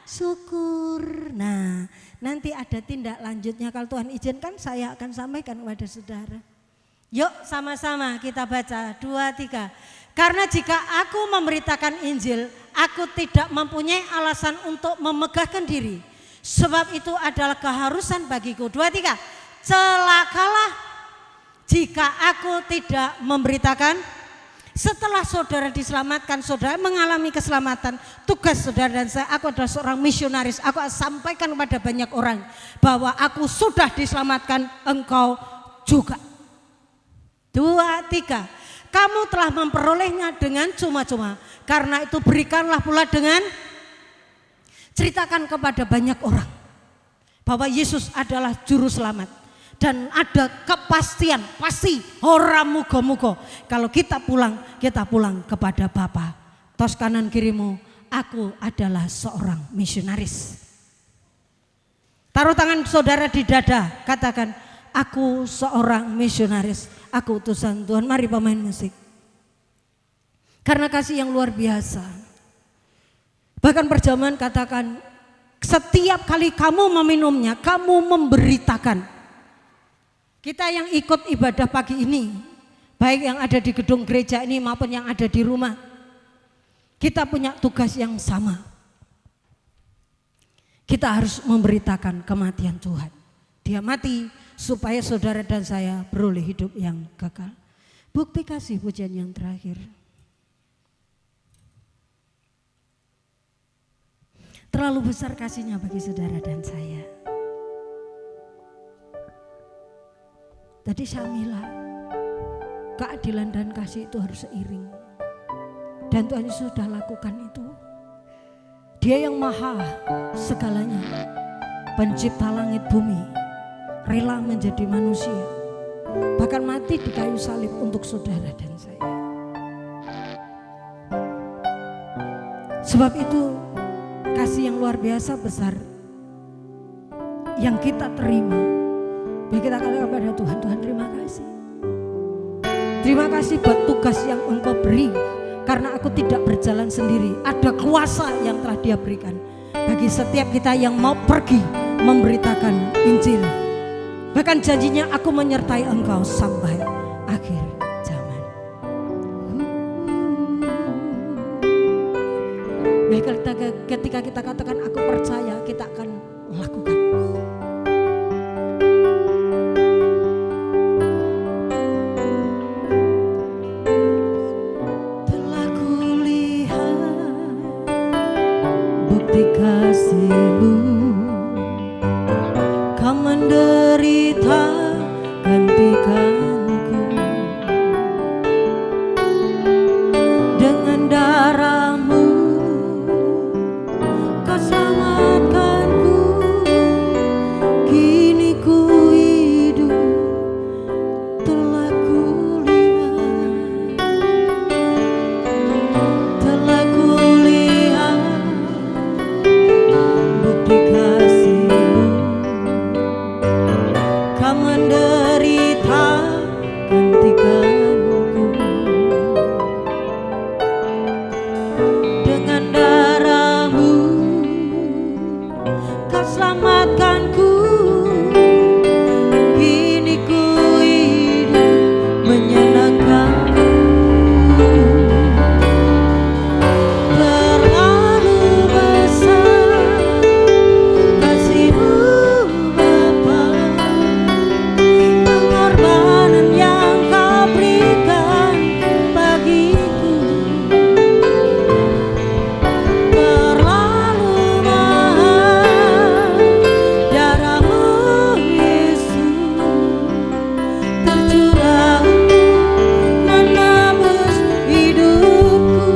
syukur. Nah, nanti ada tindak lanjutnya kalau Tuhan izinkan saya akan sampaikan kepada saudara. Yuk sama-sama kita baca 2, 3. Karena jika aku memberitakan Injil, aku tidak mempunyai alasan untuk memegahkan diri. Sebab itu adalah keharusan bagiku. 2, 3. Celakalah jika aku tidak memberitakan. Setelah saudara diselamatkan, saudara mengalami keselamatan. Tugas saudara dan saya, aku adalah seorang misionaris. Aku sampaikan kepada banyak orang bahwa aku sudah diselamatkan, engkau juga. 2, 3. Kamu telah memperolehnya dengan cuma-cuma. Karena itu berikanlah pula dengan, ceritakan kepada banyak orang bahwa Yesus adalah juru selamat. Dan ada kepastian, pasti ora mugo-mugo. Kalau kita pulang kepada Bapa. Tos kanan kirimu, aku adalah seorang misionaris. Taruh tangan saudara di dada, katakan, aku seorang misionaris, aku utusan Tuhan. Mari pemain musik. Karena kasih yang luar biasa. Bahkan perjamuan katakan, setiap kali kamu meminumnya, kamu memberitakan. Kita yang ikut ibadah pagi ini, baik yang ada di gedung gereja ini maupun yang ada di rumah, kita punya tugas yang sama. Kita harus memberitakan kematian Tuhan. Dia mati supaya saudara dan saya beroleh hidup yang kekal. Bukti kasih pujian yang terakhir. Terlalu besar kasihnya bagi saudara dan saya. Tadi Syamilah, keadilan dan kasih itu harus seiring. Dan Tuhan Yesus sudah lakukan itu. Dia yang maha segalanya, pencipta langit bumi, rela menjadi manusia. Bahkan mati di kayu salib untuk saudara dan saya. Sebab itu kasih yang luar biasa besar yang kita terima. Biar kita katakan kepada Tuhan, Tuhan terima kasih. Terima kasih buat tugas yang Engkau beri. Karena aku tidak berjalan sendiri. Ada kuasa yang telah Dia berikan. Bagi setiap kita yang mau pergi memberitakan Injil. Bahkan janjinya aku menyertai Engkau sampai akhir zaman. Baik, ketika kita katakan aku percaya, kita akan lakukan. Kasih-Mu, Kau menderita gantikanku. Dengan darah-Mu Kau selamatkan dengan derita gantikanku, dengan darahmu kau selamatkanku. Kini ku hidup menyenangkanmu. Terlalu besar kasih-Mu Bapa, pengorbanan yang kau berikan bagiku. Terlalu mahal darah-Mu Yesus, tercurah untuk menebus hidupku.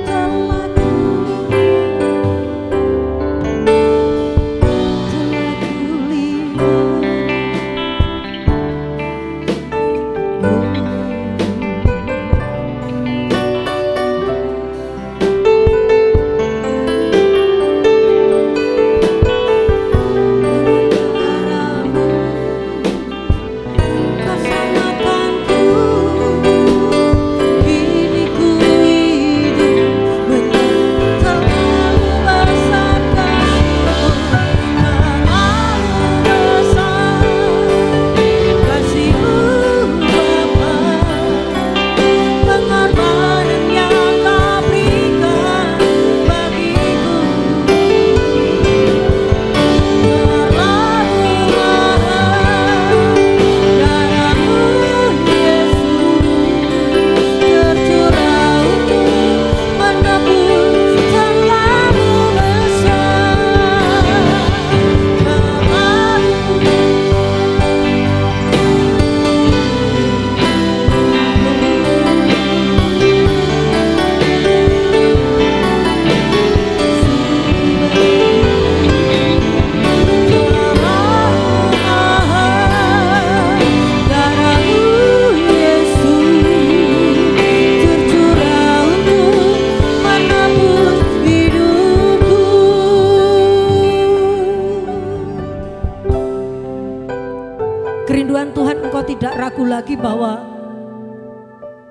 Telah kau selamatkanku. Kini ku hidup terlalu besar kasih-Mu Bapa, pengorbanan yang kau berikan bagiku. Terlalu mahal darah-Mu Yesus, tercurah untuk menebus terlalu besar. Darah-Mu Yesus, tercurah untuk menebus hidupku. Kerinduan Tuhan, engkau tidak ragu lagi bahwa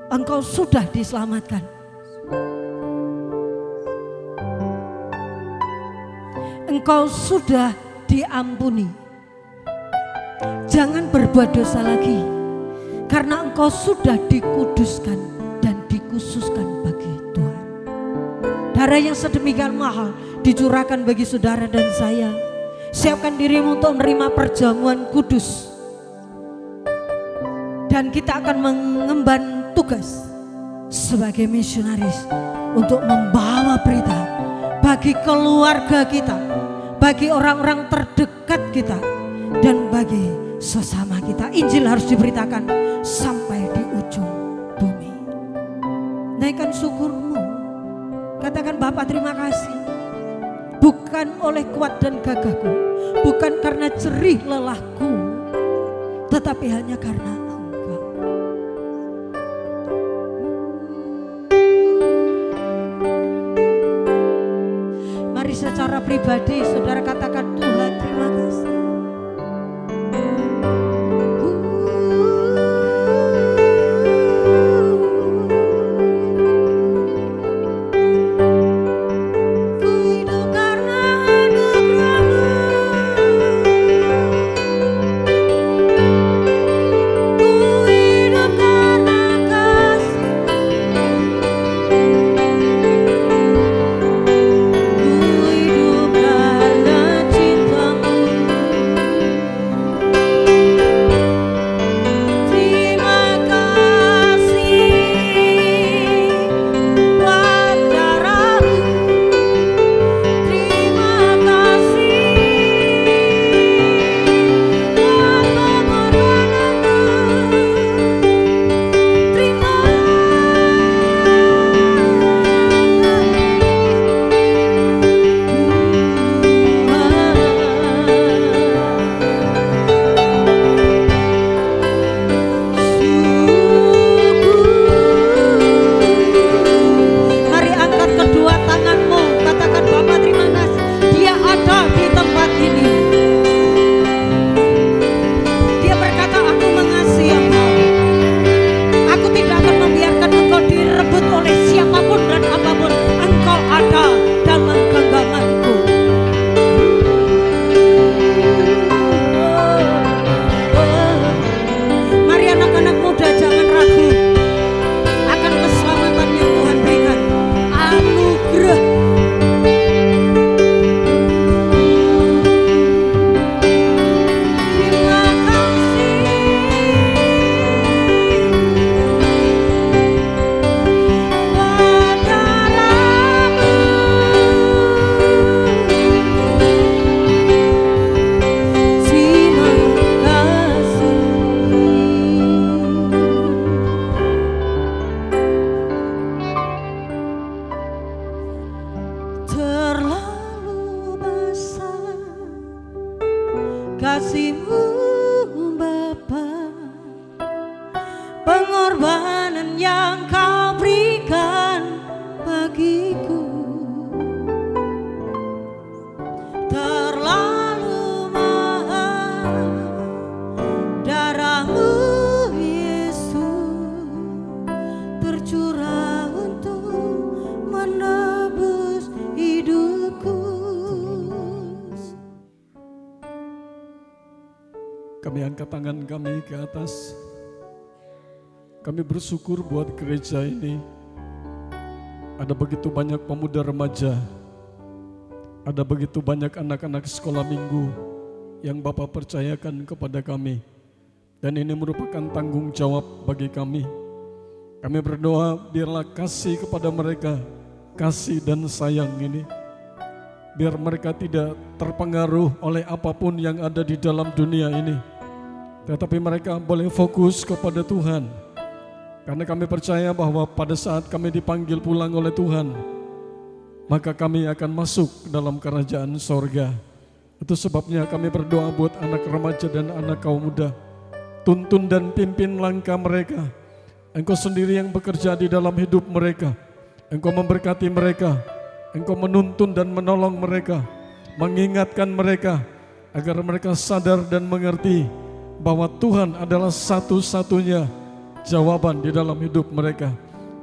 engkau sudah diselamatkan. Engkau sudah diampuni. Jangan berbuat dosa lagi, karena engkau sudah dikuduskan dan dikhususkan bagi Tuhan. Darah yang sedemikian mahal dicurahkan bagi saudara dan saya. Siapkan dirimu untuk menerima perjamuan kudus, dan kita akan mengemban tugas sebagai misionaris untuk membawa berita bagi keluarga kita, bagi orang-orang terdekat kita, dan bagi sesama kita. Injil harus diberitakan sampai di ujung bumi. Naikkan syukurmu, katakan Bapa terima kasih, bukan oleh kuat dan gagahku, bukan karena jerih lelahku, tetapi hanya karena Engkau. Mari secara pribadi saudara katakan, Tuhan terima kasih. Ku hidup karena anugerah-Mu. Ku hidup karena kasih. Ku hidup karena cinta-Mu. kasih-Mu Bapa, pengorbanan yang Kau berikan bagiku terlalu mahal. Darah-Mu Yesus tercurah untuk menebus hidupku. Kami angkat tangan kami ke atas. Kami bersyukur buat gereja ini. Ada begitu banyak pemuda remaja. Ada begitu banyak anak-anak sekolah minggu yang Bapak percayakan kepada kami. Dan ini merupakan tanggung jawab bagi kami. Kami berdoa biarlah kasih kepada mereka, kasih dan sayang ini, biar mereka tidak terpengaruh oleh apapun yang ada di dalam dunia ini. Tetapi mereka boleh fokus kepada Tuhan. Karena kami percaya bahwa pada saat kami dipanggil pulang oleh Tuhan, maka kami akan masuk dalam kerajaan sorga. Itu sebabnya kami berdoa buat anak remaja dan anak kaum muda. Tuntun dan pimpin langkah mereka. Engkau sendiri yang bekerja di dalam hidup mereka. Engkau memberkati mereka. Engkau menuntun dan menolong mereka. Mengingatkan mereka agar mereka sadar dan mengerti bahwa Tuhan adalah satu-satunya jawaban di dalam hidup mereka.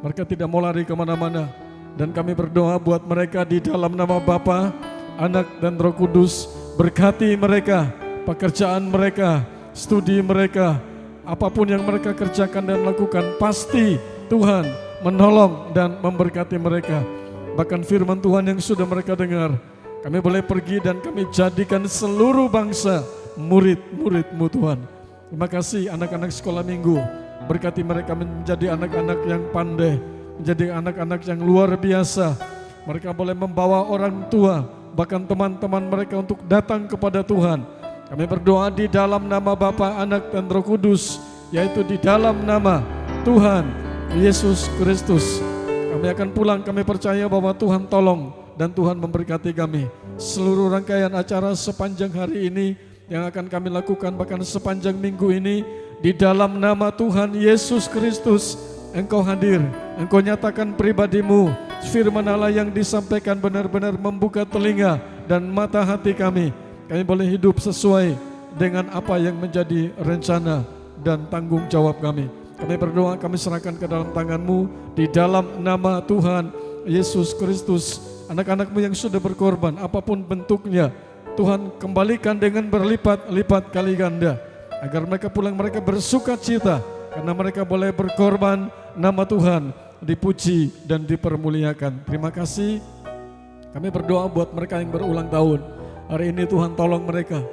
Mereka tidak mau lari kemana-mana. Dan kami berdoa buat mereka di dalam nama Bapa, Anak dan Roh Kudus. Berkati mereka, pekerjaan mereka, studi mereka, apapun yang mereka kerjakan dan lakukan, pasti Tuhan menolong dan memberkati mereka. Bahkan firman Tuhan yang sudah mereka dengar, kami boleh pergi dan kami jadikan seluruh bangsa murid-murid-Mu Tuhan. Terima kasih anak-anak sekolah minggu. Berkati mereka menjadi anak-anak yang pandai, menjadi anak-anak yang luar biasa. Mereka boleh membawa orang tua, bahkan teman-teman mereka untuk datang kepada Tuhan. Kami berdoa di dalam nama Bapa, Anak dan Roh Kudus, yaitu di dalam nama Tuhan Yesus Kristus. Kami akan pulang, kami percaya bahwa Tuhan tolong dan Tuhan memberkati kami. Seluruh rangkaian acara sepanjang hari ini yang akan kami lakukan, bahkan sepanjang minggu ini, di dalam nama Tuhan Yesus Kristus, Engkau hadir, Engkau nyatakan pribadi-Mu. Firman Allah yang disampaikan benar-benar membuka telinga dan mata hati kami. Kami boleh hidup sesuai dengan apa yang menjadi rencana dan tanggung jawab kami. Kami berdoa, kami serahkan ke dalam tangan-Mu di dalam nama Tuhan Yesus Kristus. Anak-anak-Mu yang sudah berkorban, apapun bentuknya, Tuhan kembalikan dengan berlipat-lipat kali ganda. Agar mereka pulang, mereka bersuka cita karena mereka boleh berkorban, nama Tuhan dipuji dan dipermuliakan. Terima kasih. Kami berdoa buat mereka yang berulang tahun. Hari ini Tuhan tolong mereka.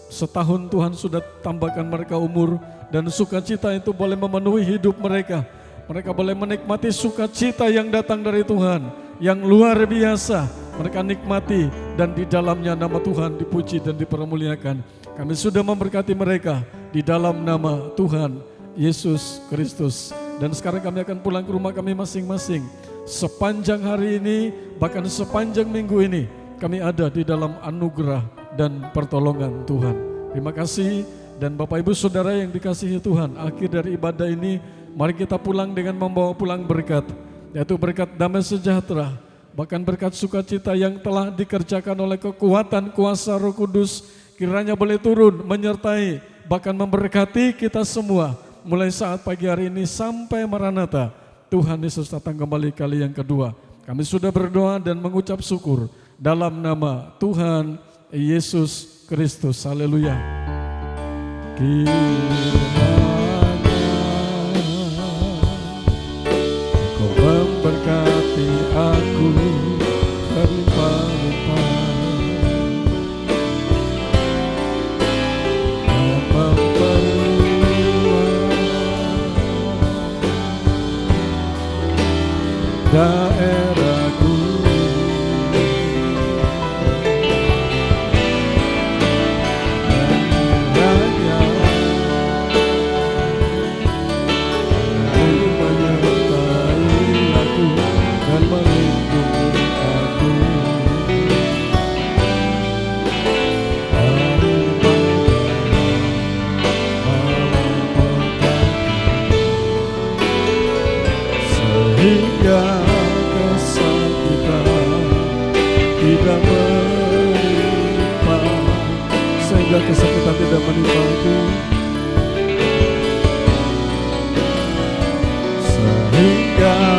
Setahun Tuhan sudah tambahkan mereka umur, dan sukacita itu boleh memenuhi hidup mereka. Mereka boleh menikmati sukacita yang datang dari Tuhan, yang luar biasa. Mereka nikmati dan di dalamnya nama Tuhan dipuji dan dipermuliakan. Kami sudah memberkati mereka di dalam nama Tuhan Yesus Kristus. Dan sekarang kami akan pulang ke rumah kami masing-masing. Sepanjang hari ini, bahkan sepanjang minggu ini, kami ada di dalam anugerah dan pertolongan Tuhan. Terima kasih. Dan Bapak Ibu Saudara yang dikasihi Tuhan, akhir dari ibadah ini, mari kita pulang dengan membawa pulang berkat, yaitu berkat damai sejahtera, bahkan berkat sukacita yang telah dikerjakan oleh kekuatan kuasa Roh Kudus, kiranya boleh turun, menyertai, bahkan memberkati kita semua, mulai saat pagi hari ini sampai Maranatha, Tuhan Yesus datang kembali kali yang kedua. Kami sudah berdoa dan mengucap syukur dalam nama Tuhan Yesus Kristus. Haleluya. Kiranya Kau memberkati aku berlimpah-limpah, dan memperluas daerahku. sehingga kesakitan tidak menimpa, sehingga kesakitan tidak menimpaku, sehingga